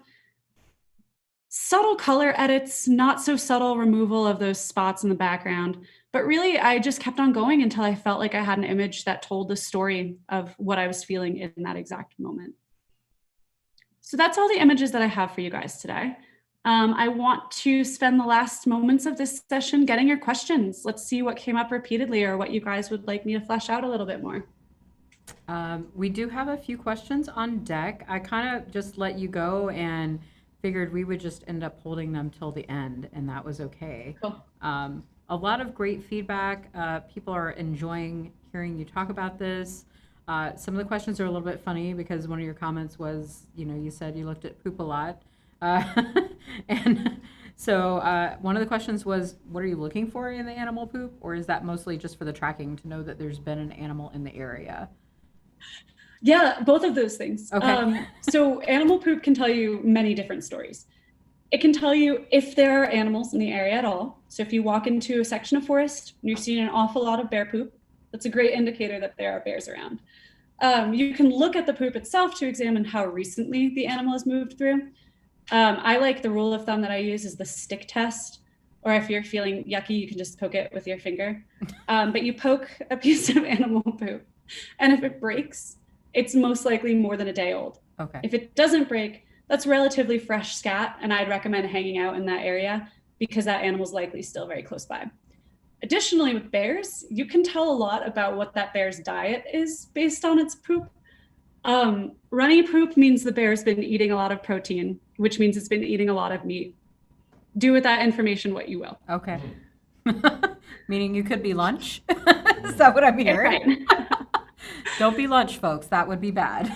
subtle color edits, not so subtle removal of those spots in the background. But really, I just kept on going until I felt like I had an image that told the story of what I was feeling in that exact moment. So that's all the images that I have for you guys today. I want to spend the last moments of this session getting your questions. Let's see what came up repeatedly or what you guys would like me to flesh out a little bit more. We do have a few questions on deck. I kind of just let you go and figured we would just end up holding them till the end, and that was okay. Cool. A lot of great feedback. People are enjoying hearing you talk about this. Some of the questions are a little bit funny because one of your comments was, you said you looked at poop a lot. And so one of the questions was, what are you looking for in the animal poop? Or is that mostly just for the tracking to know that there's been an animal in the area? Yeah, both of those things. Okay. So animal poop can tell you many different stories. It can tell you if there are animals in the area at all. So if you walk into a section of forest and you're seeing an awful lot of bear poop, that's a great indicator that there are bears around. You can look at the poop itself to examine how recently the animal has moved through. I like the rule of thumb that I use is the stick test, or if you're feeling yucky, you can just poke it with your finger. But you poke a piece of animal poop, and if it breaks, it's most likely more than a day old. Okay. If it doesn't break, that's relatively fresh scat, and I'd recommend hanging out in that area because that animal's likely still very close by. Additionally, with bears, you can tell a lot about what that bear's diet is based on its poop. Runny poop means the bear's been eating a lot of protein, which means it's been eating a lot of meat. Do with that information what you will. Okay. Meaning you could be lunch? Is that what I'm hearing? Right. Don't be lunch, folks. That would be bad.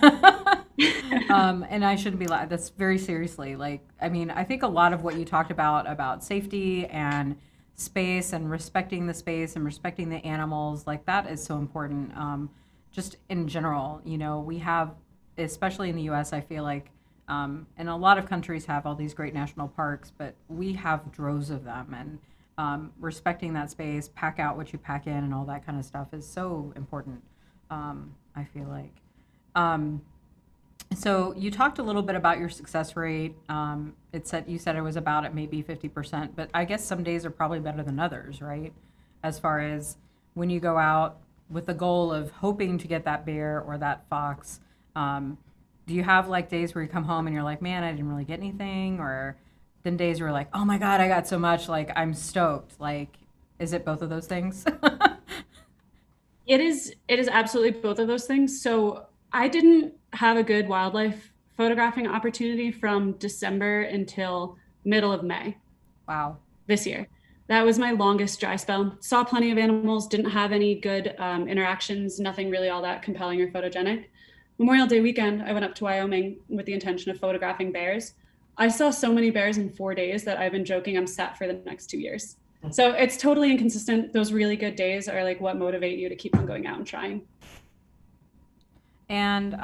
And I shouldn't be that's very seriously. I think a lot of what you talked about safety and space and respecting the space and respecting the animals, that is so important. Just in general, we have, especially in the US, I feel like, and a lot of countries have all these great national parks, but we have droves of them, and respecting that space, pack out what you pack in and all that kind of stuff is so important. I feel like. So you talked a little bit about your success rate. You said it was about at maybe 50%, but I guess some days are probably better than others, right? As far as when you go out with the goal of hoping to get that bear or that fox, do you have days where you come home and you're like, man, I didn't really get anything? Or then days where you're like, oh my God, I got so much, I'm stoked. Is it both of those things? It is absolutely both of those things. So I didn't have a good wildlife photographing opportunity from December until middle of May. Wow. This year. That was my longest dry spell. Saw plenty of animals, didn't have any good interactions, nothing really all that compelling or photogenic. Memorial Day weekend, I went up to Wyoming with the intention of photographing bears. I saw so many bears in 4 days that I've been joking I'm set for the next 2 years. So it's totally inconsistent. Those really good days are what motivate you to keep on going out and trying. And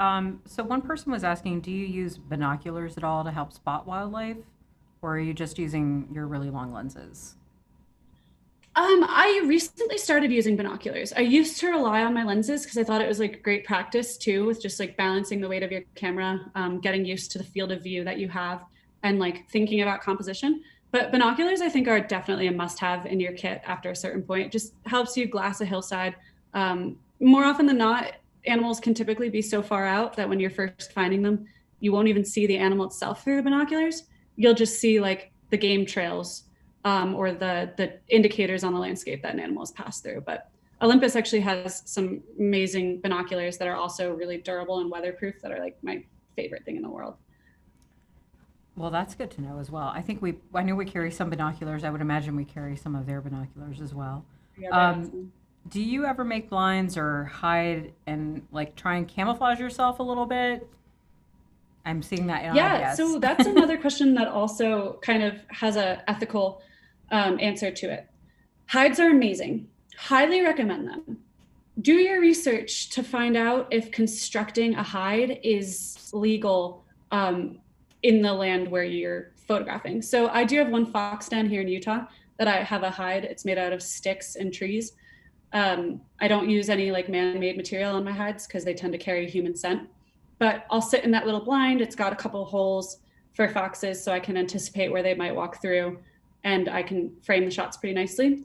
so one person was asking, do you use binoculars at all to help spot wildlife? Or are you just using your really long lenses? I recently started using binoculars. I used to rely on my lenses because I thought it was great practice too, with just balancing the weight of your camera, getting used to the field of view that you have, and thinking about composition. But binoculars, I think, are definitely a must-have in your kit after a certain point. It just helps you glass a hillside. More often than not, animals can typically be so far out that when you're first finding them, you won't even see the animal itself through the binoculars. You'll just see like the game trails or the indicators on the landscape that an animal has passed through. But Olympus actually has some amazing binoculars that are also really durable and weatherproof that are like my favorite thing in the world. Well, that's good to know as well. I know we carry some binoculars. I would imagine we carry some of their binoculars as well. Yeah, do you ever make blinds or hide and like try and camouflage yourself a little bit? I'm seeing that. Yeah, so that's another question that also kind of has a ethical answer to it. Hides are amazing. Highly recommend them. Do your research to find out if constructing a hide is legal in the land where you're photographing. So I do have one fox den here in Utah that I have a hide. It's made out of sticks and trees. I don't use any like man-made material on my hides because they tend to carry human scent. But I'll sit in that little blind. It's got a couple holes for foxes so I can anticipate where they might walk through, and I can frame the shots pretty nicely.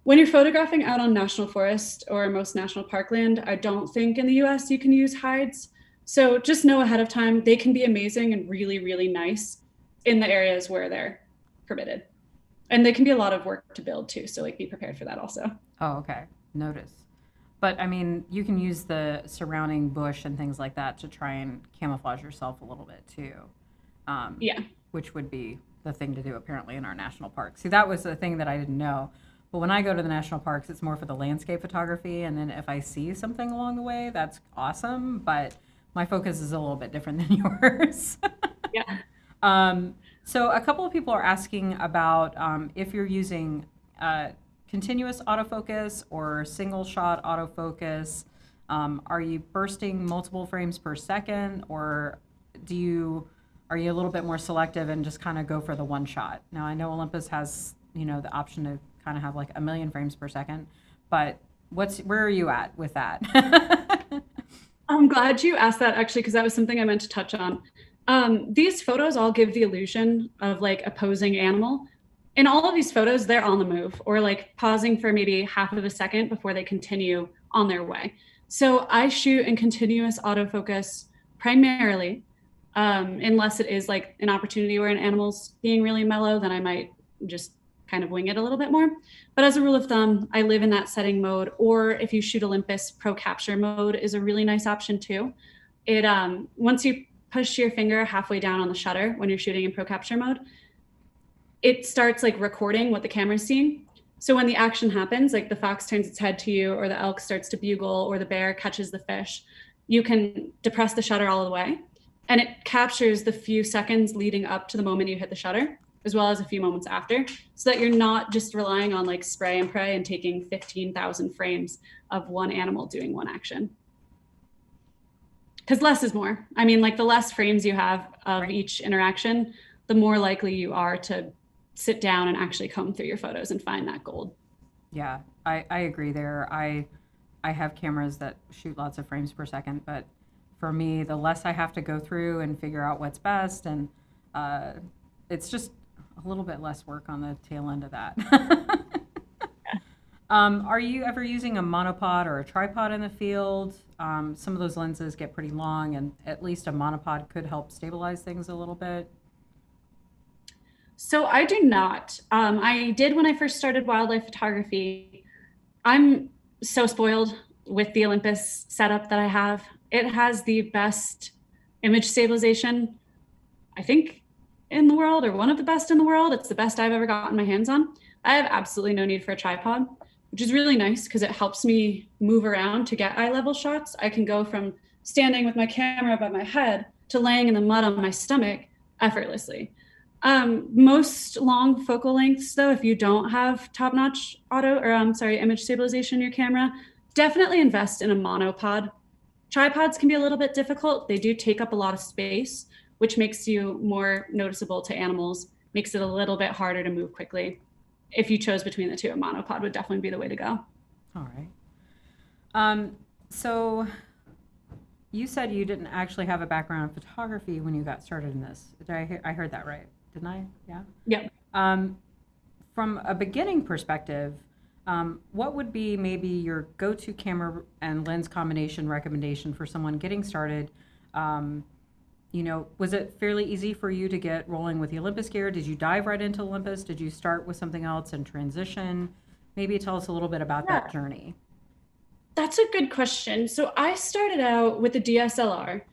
When you're photographing out on national forest or most national parkland, I don't think in the US you can use hides. So just know ahead of time, they can be amazing and really, really nice in the areas where they're permitted. And they can be a lot of work to build too. So like be prepared for that also. Oh, okay. Notice. But I mean, you can use the surrounding bush and things like that to try and camouflage yourself a little bit too. Yeah. Which would be the thing to do apparently in our national parks. See, that was the thing that I didn't know. But when I go to the national parks, it's more for the landscape photography. And then if I see something along the way, that's awesome. But my focus is a little bit different than yours. Yeah. So a couple of people are asking about if you're using continuous autofocus or single shot autofocus. Are you bursting multiple frames per second, or are you a little bit more selective and just kind of go for the one shot? Now I know Olympus has, the option to kind of have like 1 million frames per second, but where are you at with that? I'm glad you asked that actually, because that was something I meant to touch on. These photos all give the illusion of like a posing animal. In all of these photos, they're on the move or like pausing for maybe half of a second before they continue on their way. So I shoot in continuous autofocus primarily, unless it is like an opportunity where an animal's being really mellow, then I might just kind of wing it a little bit more. But as a rule of thumb, I live in that setting mode, or if you shoot Olympus, Pro Capture mode is a really nice option too. It once you push your finger halfway down on the shutter when you're shooting in Pro Capture mode, it starts like recording what the camera's seeing. So when the action happens, like the fox turns its head to you, or the elk starts to bugle, or the bear catches the fish, you can depress the shutter all the way, and it captures the few seconds leading up to the moment you hit the shutter, as well as a few moments after, so that you're not just relying on like spray and pray and taking 15,000 frames of one animal doing one action. Because less is more. I mean, like the less frames you have of each interaction, the more likely you are to sit down and actually comb through your photos and find that gold. Yeah, I agree there. I have cameras that shoot lots of frames per second, but for me, the less I have to go through and figure out what's best, and it's just a little bit less work on the tail end of that. Are you ever using a monopod or a tripod in the field? Some of those lenses get pretty long, and at least a monopod could help stabilize things a little bit. So I do not. I did when I first started wildlife photography. I'm so spoiled with the Olympus setup that I have. It has the best image stabilization, I think, in the world, or one of the best in the world. It's the best I've ever gotten my hands on. I have absolutely no need for a tripod, which is really nice because it helps me move around to get eye level shots. I can go from standing with my camera above my head to laying in the mud on my stomach effortlessly. Most long focal lengths, though, if you don't have top-notch image stabilization in your camera, definitely invest in a monopod. Tripods can be a little bit difficult. They do take up a lot of space, which makes you more noticeable to animals, makes it a little bit harder to move quickly. If you chose between the two, a monopod would definitely be the way to go. All right. So you said you didn't actually have a background in photography when you got started in this. I heard that right? Didn't I? Yeah. Yep. From a beginning perspective, What would be maybe your go-to camera and lens combination recommendation for someone getting started? Was it fairly easy for you to get rolling with the Olympus gear? Did you dive right into Olympus? Did you start with something else and transition? Maybe tell us a little bit about that journey. That's a good question. So I started out with the DSLR.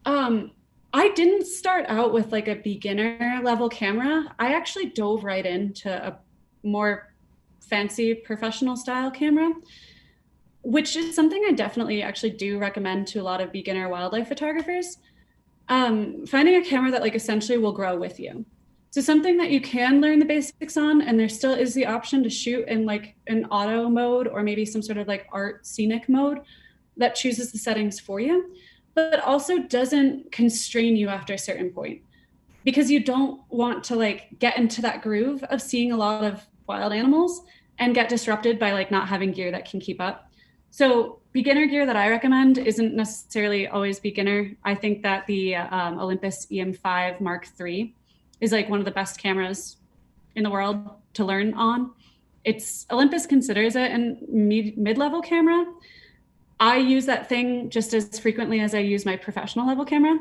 I didn't start out with like a beginner level camera. I actually dove right into a more fancy professional style camera, which is something I definitely actually do recommend to a lot of beginner wildlife photographers. Finding a camera that like essentially will grow with you. So something that you can learn the basics on, and there still is the option to shoot in like an auto mode or maybe some sort of like art scenic mode that chooses the settings for you, but also doesn't constrain you after a certain point, because you don't want to like get into that groove of seeing a lot of wild animals and get disrupted by like not having gear that can keep up. So beginner gear that I recommend isn't necessarily always beginner. I think that the Olympus EM5 Mark III is like one of the best cameras in the world to learn on. Olympus considers it a mid-level camera. I use that thing just as frequently as I use my professional level camera.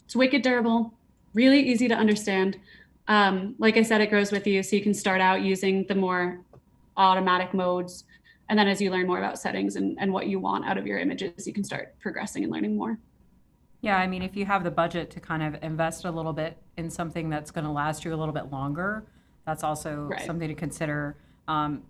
It's wicked durable, really easy to understand. Like I said, it grows with you, so you can start out using the more automatic modes. And then as you learn more about settings and what you want out of your images, you can start progressing and learning more. Yeah, I mean, if you have the budget to kind of invest a little bit in something that's going to last you a little bit longer, that's also something to consider. When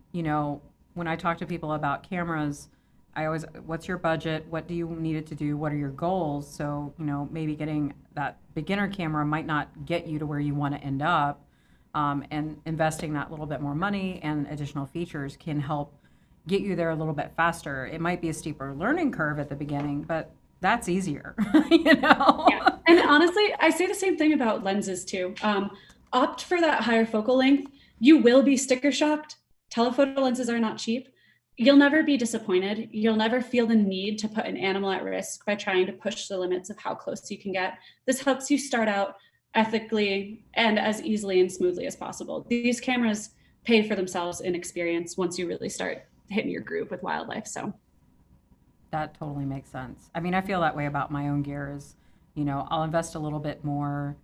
I talk to people about cameras, I always, what's your budget? What do you need it to do? What are your goals? So, maybe getting that beginner camera might not get you to where you want to end up, and investing that little bit more money and additional features can help get you there a little bit faster. It might be a steeper learning curve at the beginning, but that's easier, Yeah. And honestly, I say the same thing about lenses too. Opt for that higher focal length. You will be sticker shocked. Telephoto lenses are not cheap. You'll never be disappointed. You'll never feel the need to put an animal at risk by trying to push the limits of how close you can get. This helps you start out ethically and as easily and smoothly as possible. These cameras pay for themselves in experience once you really start hitting your groove with wildlife. So that totally makes sense. I mean, I feel that way about my own gear is, I'll invest a little bit more,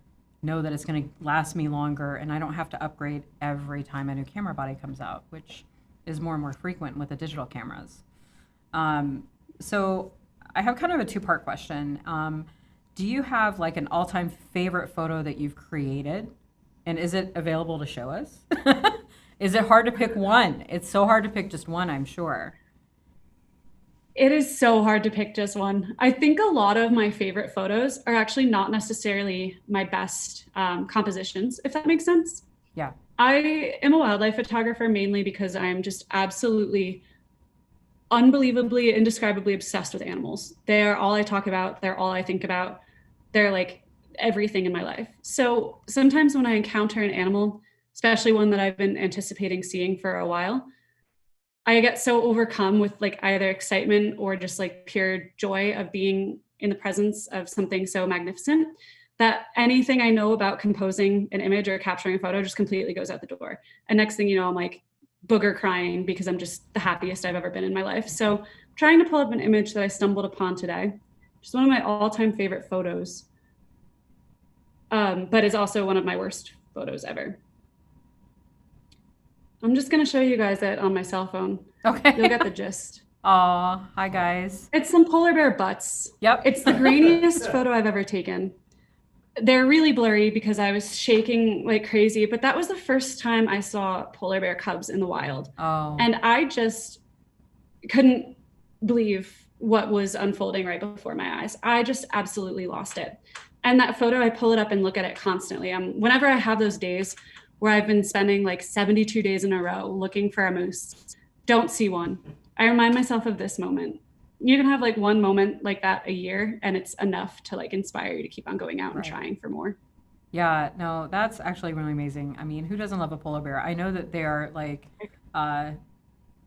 know that it's going to last me longer, and I don't have to upgrade every time a new camera body comes out, which is more and more frequent with the digital cameras. So I have kind of a two-part question. Do you have like an all-time favorite photo that you've created? And is it available to show us? Is it hard to pick one? It's so hard to pick just one, I'm sure. It is so hard to pick just one. I think a lot of my favorite photos are actually not necessarily my best compositions, if that makes sense. Yeah. I am a wildlife photographer mainly because I'm just absolutely, unbelievably, indescribably obsessed with animals. They're all I talk about. They're all I think about. They're like everything in my life. So sometimes when I encounter an animal, especially one that I've been anticipating seeing for a while, I get so overcome with like either excitement or just like pure joy of being in the presence of something so magnificent that anything I know about composing an image or capturing a photo just completely goes out the door. And next thing you know, I'm like booger crying because I'm just the happiest I've ever been in my life. So trying to pull up an image that I stumbled upon today, just one of my all-time favorite photos, but is also one of my worst photos ever. I'm just going to show you guys it on my cell phone. Okay. You'll get the gist. Aw, hi guys. It's some polar bear butts. Yep. It's the grainiest photo I've ever taken. They're really blurry because I was shaking like crazy, but that was the first time I saw polar bear cubs in the wild. Oh. And I just couldn't believe what was unfolding right before my eyes. I just absolutely lost it. And that photo, I pull it up and look at it constantly. Whenever I have those days where I've been spending like 72 days in a row looking for a moose, don't see one, I remind myself of this moment. You can have like one moment like that a year and it's enough to like inspire you to keep on going out and trying for more. Yeah, no, that's actually really amazing. I mean, who doesn't love a polar bear? I know that they are like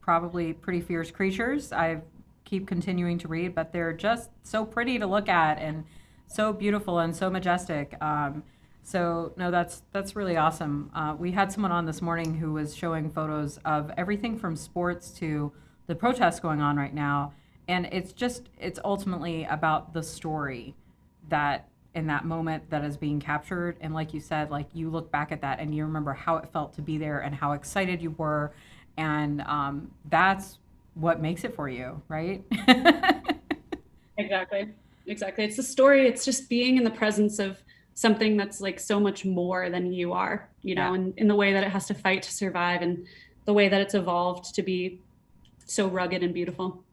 probably pretty fierce creatures. I keep continuing to read, but they're just so pretty to look at and so beautiful and so majestic. So no, that's really awesome. We had someone on this morning who was showing photos of everything from sports to the protests going on right now, and it's ultimately about the story that in that moment that is being captured. And like you said, like you look back at that and you remember how it felt to be there and how excited you were, and that's what makes it for you, right? Exactly. It's the story. It's just being in the presence of something that's like so much more than you are, you know, and in the way that it has to fight to survive and the way that it's evolved to be so rugged and beautiful.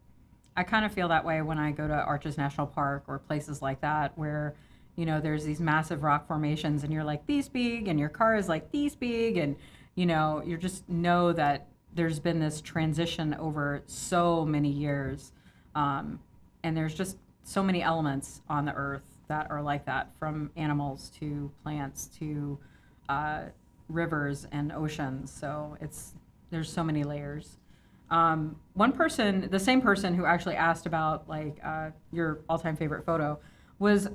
I kind of feel that way when I go to Arches National Park or places like that where, you know, there's these massive rock formations and you're like these big and your car is like these big, and, you know, you just know that there's been this transition over so many years. And there's just so many elements on the earth that are like that, from animals to plants to rivers and oceans. So there's so many layers. One person, the same person who actually asked about like your all-time favorite photo, was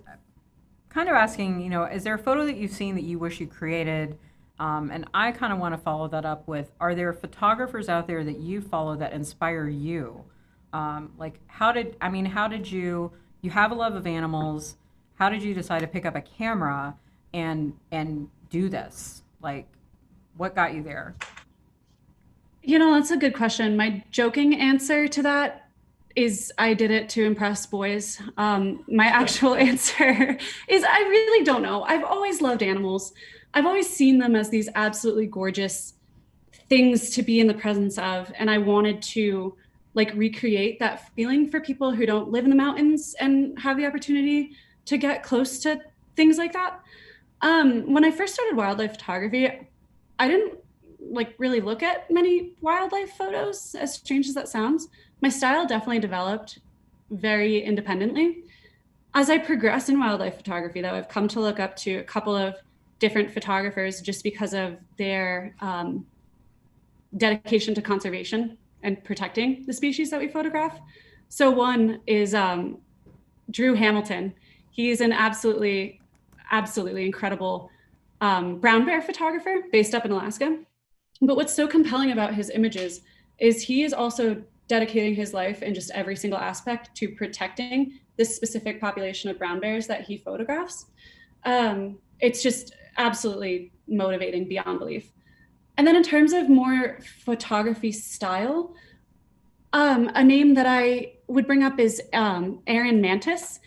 kind of asking, you know, is there a photo that you've seen that you wish you created? And I kind of want to follow that up with, are there photographers out there that you follow that inspire you? Like how did you have a love of animals? How did you decide to pick up a camera and do this? Like, what got you there? You know, that's a good question. My joking answer to that is I did it to impress boys. My actual answer is I really don't know. I've always loved animals. I've always seen them as these absolutely gorgeous things to be in the presence of. And I wanted to like recreate that feeling for people who don't live in the mountains and have the opportunity to get close to things like that. When I first started wildlife photography, I didn't like really look at many wildlife photos, as strange as that sounds. My style definitely developed very independently. As I progressed in wildlife photography, though, I've come to look up to a couple of different photographers just because of their dedication to conservation and protecting the species that we photograph. So one is Drew Hamilton. He's an absolutely incredible brown bear photographer based up in Alaska. But what's so compelling about his images is he is also dedicating his life in just every single aspect to protecting this specific population of brown bears that he photographs. It's just absolutely motivating beyond belief. And then in terms of more photography style, a name that I would bring up is Aaron Mantis.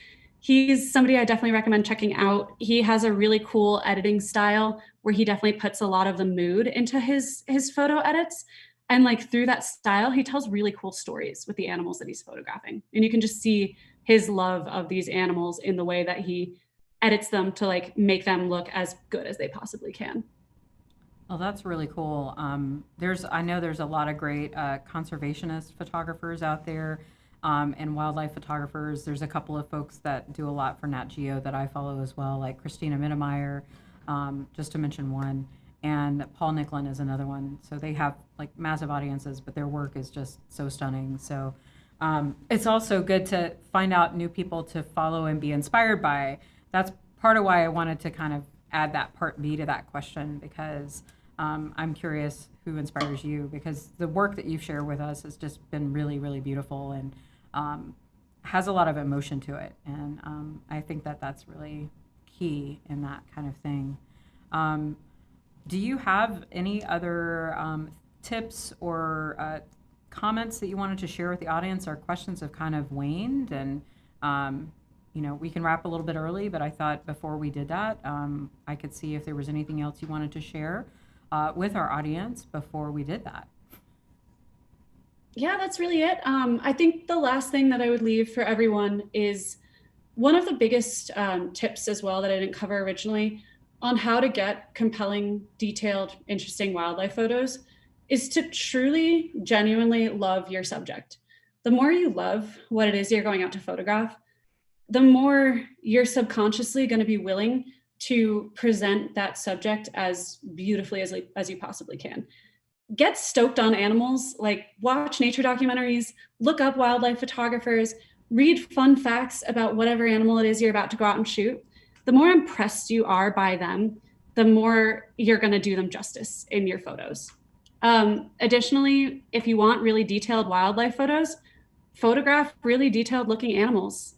He's somebody I definitely recommend checking out. He has a really cool editing style where he definitely puts a lot of the mood into his photo edits. And like through that style, he tells really cool stories with the animals that he's photographing. And you can just see his love of these animals in the way that he edits them to like make them look as good as they possibly can. Oh, that's really cool. I know there's a lot of great conservationist photographers out there, and wildlife photographers. There's a couple of folks that do a lot for Nat Geo that I follow as well, like Christina Mittermeier, just to mention one, and Paul Nicklin is another one. So they have like massive audiences, but their work is just so stunning. So it's also good to find out new people to follow and be inspired by. That's part of why I wanted to kind of add that part B to that question, because I'm curious who inspires you, because the work that you've shared with us has just been really, really beautiful and has a lot of emotion to it. And I think that that's really key in that kind of thing. Do you have any other tips or comments that you wanted to share with the audience? Our questions have kind of waned, and we can wrap a little bit early, but I thought before we did that, I could see if there was anything else you wanted to share with our audience before we did that. Yeah, that's really it. I think the last thing that I would leave for everyone is one of the biggest tips as well that I didn't cover originally on how to get compelling, detailed, interesting wildlife photos is to truly, genuinely love your subject. The more you love what it is you're going out to photograph, the more you're subconsciously going to be willing to present that subject as beautifully as you possibly can. Get stoked on animals, like watch nature documentaries, look up wildlife photographers, read fun facts about whatever animal it is you're about to go out and shoot. the more impressed you are by them, the more you're going to do them justice in your photos. Additionally, if you want really detailed wildlife photos, photograph really detailed looking animals.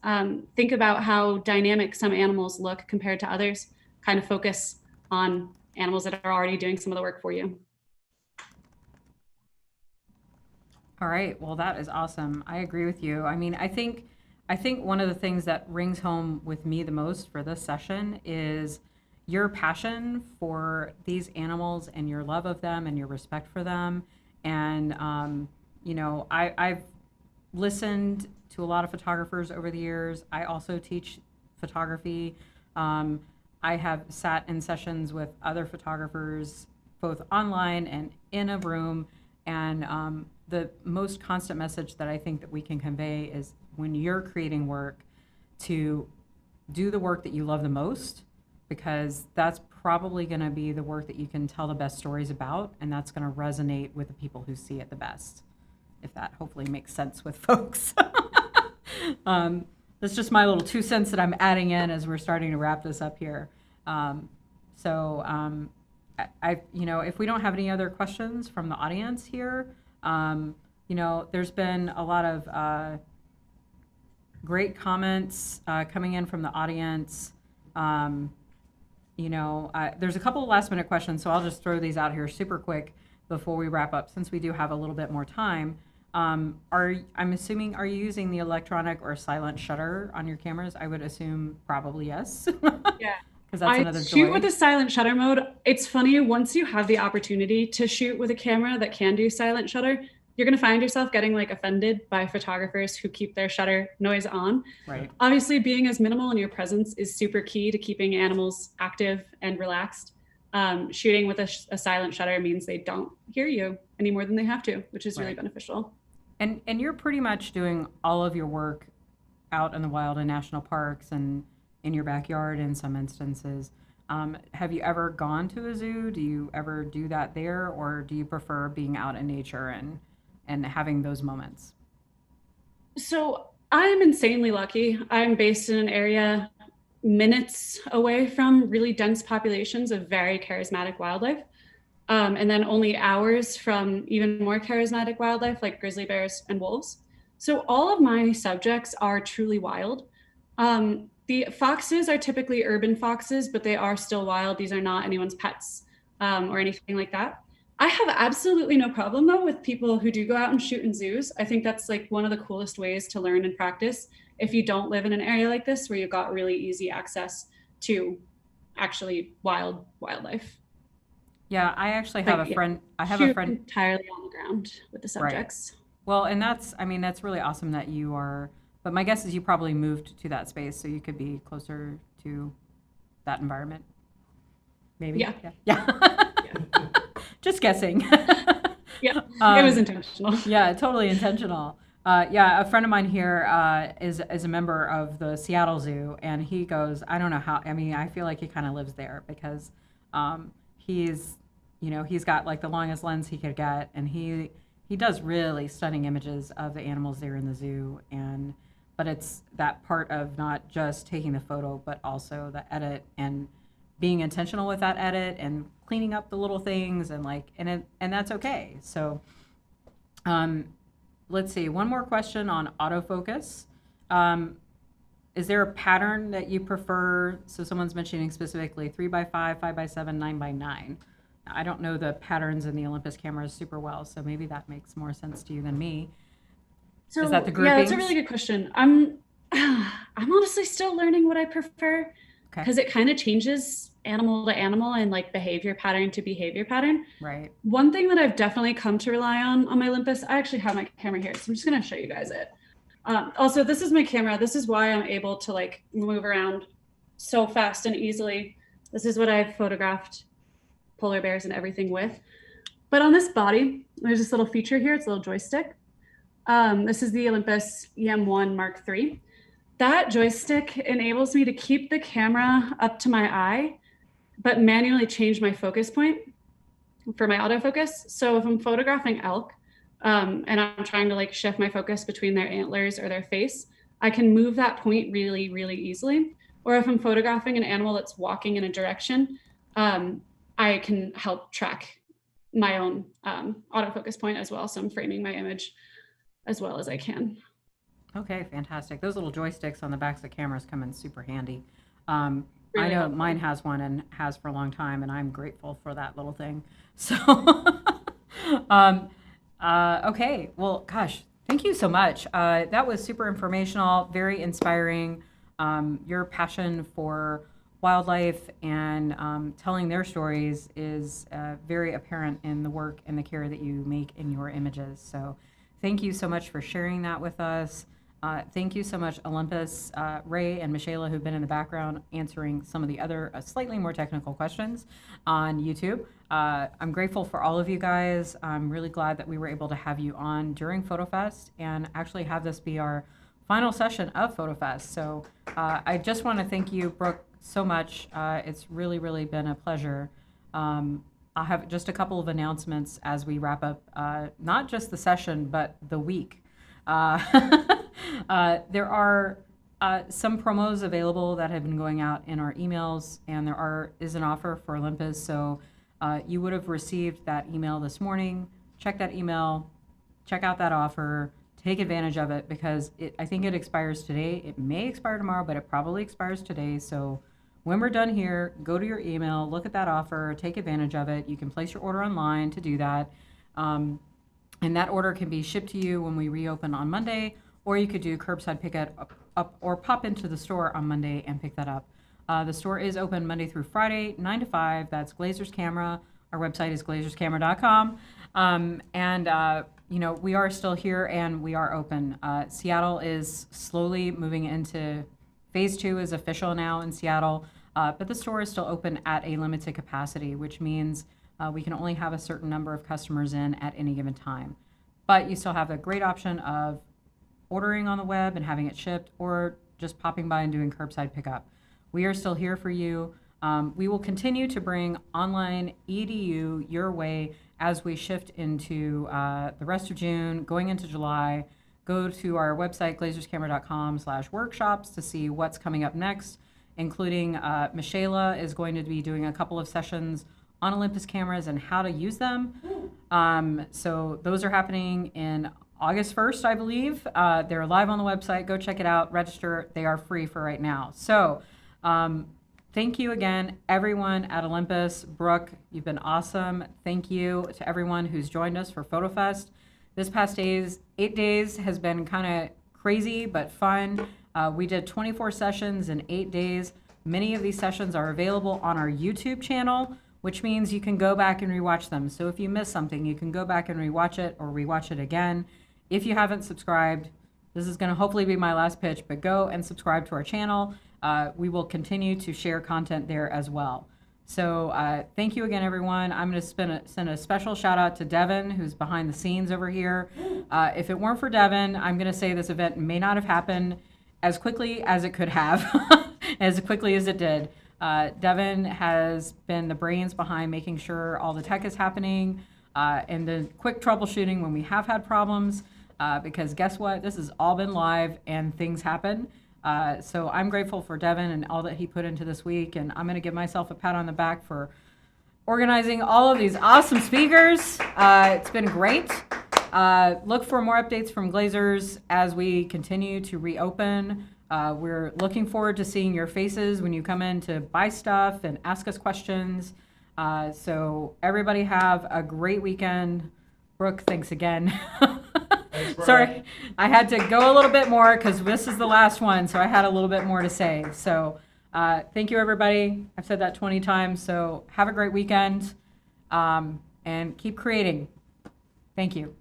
Think about how dynamic some animals look compared to others. Kind of focus on animals that are already doing some of the work for you. All right. Well, that is awesome. I agree with you. I mean, I think one of the things that rings home with me the most for this session is your passion for these animals and your love of them and your respect for them. And, you know, I've listened to a lot of photographers over the years. I also teach photography. I have sat in sessions with other photographers, both online and in a room. And the most constant message that I think that we can convey is when you're creating work, to do the work that you love the most, because that's probably going to be the work that you can tell the best stories about, and that's going to resonate with the people who see it the best, if that hopefully makes sense with folks. That's just my little 2 cents that I'm adding in as we're starting to wrap this up here. I you know, if we don't have any other questions from the audience here, you know, there's been a lot of great comments coming in from the audience. You know, there's a couple of last minute questions, so I'll just throw these out here super quick before we wrap up, since we do have a little bit more time. I'm assuming, are you using the electronic or silent shutter on your cameras? I would assume probably yes. Yeah. Because that's another I joy. shoot with a silent shutter mode. It's funny, once you have the opportunity to shoot with a camera that can do silent shutter, you're going to find yourself getting like offended by photographers who keep their shutter noise on. Right. Obviously, being as minimal in your presence is super key to keeping animals active and relaxed. Shooting with a silent shutter means they don't hear you any more than they have to, which is really beneficial. And you're pretty much doing all of your work out in the wild in national parks and in your backyard in some instances. Have you ever gone to a zoo? Do you ever do that there, or do you prefer being out in nature and having those moments? So I'm insanely lucky. I'm based in an area minutes away from really dense populations of very charismatic wildlife. And then only hours from even more charismatic wildlife like grizzly bears and wolves. So all of my subjects are truly wild. The foxes are typically urban foxes, but they are still wild. These are not anyone's pets or anything like that. I have absolutely no problem though with people who do go out and shoot in zoos. I think that's like one of the coolest ways to learn and practice if you don't live in an area like this where you've got really easy access to actually wildlife. Yeah, I actually have a friend. I have shoot a friend entirely on the ground with the subjects. Right. Well, and that's really awesome that you are. But my guess is you probably moved to that space so you could be closer to that environment. Maybe. Yeah. Yeah. Just guessing. Yeah, it was intentional. Yeah, totally intentional. Yeah, a friend of mine here is a member of the Seattle Zoo, and he goes, I don't know how. I mean, I feel like he kind of lives there because he's got like the longest lens he could get, and he does really stunning images of the animals there in the zoo. But it's that part of not just taking the photo, but also the edit and being intentional with that edit and cleaning up the little things and that's okay. So let's see, one more question on autofocus. Is there a pattern that you prefer? So someone's mentioning specifically 3x5, 5x7, 9x9. I don't know the patterns in the Olympus cameras super well, so maybe that makes more sense to you than me. So is that the groupings? Yeah, that's a really good question. I'm honestly still learning what I prefer because it kind of changes animal to animal and like behavior pattern to behavior pattern. Right. One thing that I've definitely come to rely on my Olympus, I actually have my camera here, so I'm just going to show you guys it. Also, this is my camera. This is why I'm able to like move around so fast and easily. This is what I've photographed polar bears and everything with. But on this body, there's this little feature here. It's a little joystick. This is the Olympus EM1 Mark III. That joystick enables me to keep the camera up to my eye, but manually change my focus point for my autofocus. So if I'm photographing elk and I'm trying to like shift my focus between their antlers or their face, I can move that point really, really easily. or if I'm photographing an animal that's walking in a direction, I can help track my own autofocus point as well. So I'm framing my image as well as I can. Okay, fantastic. Those little joysticks on the backs of cameras come in super handy. Really I know helpful. mine has one and has for a long time, and I'm grateful for that little thing. So, okay, well, gosh, thank you so much. That was super informational, very inspiring. Your passion for wildlife and telling their stories is very apparent in the work and the care that you make in your images. So thank you so much for sharing that with us. Thank you so much, Olympus, Ray, and Michaela, who've been in the background answering some of the other slightly more technical questions on YouTube. I'm grateful for all of you guys. I'm really glad that we were able to have you on during PhotoFest and actually have this be our final session of PhotoFest. So I just want to thank you, Brooke, so much. It's really, really been a pleasure. I'll have just a couple of announcements as we wrap up, not just the session, but the week. There are some promos available that have been going out in our emails, and there is an offer for Olympus. So you would have received that email this morning. Check that email, check out that offer, take advantage of it, because I think it expires today. It may expire tomorrow, but it probably expires today. So when we're done here, go to your email, look at that offer, take advantage of it. You can place your order online to do that. And that order can be shipped to you when we reopen on Monday, or you could do curbside pickup up or pop into the store on Monday and pick that up. The store is open Monday through Friday, 9 to 5. That's Glazer's Camera. Our website is glazerscamera.com. We are still here and we are open. Seattle is slowly moving into phase 2 is official now in Seattle, but the store is still open at a limited capacity, which means we can only have a certain number of customers in at any given time. But you still have a great option of ordering on the web and having it shipped, or just popping by and doing curbside pickup. We are still here for you. We will continue to bring online EDU your way as we shift into the rest of June, going into July. Go to our website, glazerscamera.com/workshops, to see what's coming up next, including Michaela is going to be doing a couple of sessions on Olympus cameras and how to use them. So those are happening in August 1st, I believe. They're live on the website. Go check it out, register. They are free for right now. So thank you again, everyone at Olympus. Brooke, you've been awesome. Thank you to everyone who's joined us for PhotoFest. This past 8 days has been kind of crazy, but fun. We did 24 sessions in 8 days. Many of these sessions are available on our YouTube channel, which means you can go back and rewatch them. So if you miss something, you can go back and rewatch it or rewatch it again. If you haven't subscribed, this is going to hopefully be my last pitch, but go and subscribe to our channel. We will continue to share content there as well. So thank you again, everyone. I'm going to send a special shout out to Devin, who's behind the scenes over here. If it weren't for Devin, I'm going to say this event may not have happened as quickly as it could have, as quickly as it did. Devin has been the brains behind making sure all the tech is happening and the quick troubleshooting when we have had problems, because guess what? This has all been live and things happen. So I'm grateful for Devin and all that he put into this week, and I'm going to give myself a pat on the back for organizing all of these awesome speakers. It's been great. Look for more updates from Glazers as we continue to reopen. We're looking forward to seeing your faces when you come in to buy stuff and ask us questions. So everybody have a great weekend. Brooke, thanks again. Thanks, sorry, I had to go a little bit more because this is the last one, so I had a little bit more to say. So thank you, everybody. I've said that 20 times, so have a great weekend and keep creating. Thank you.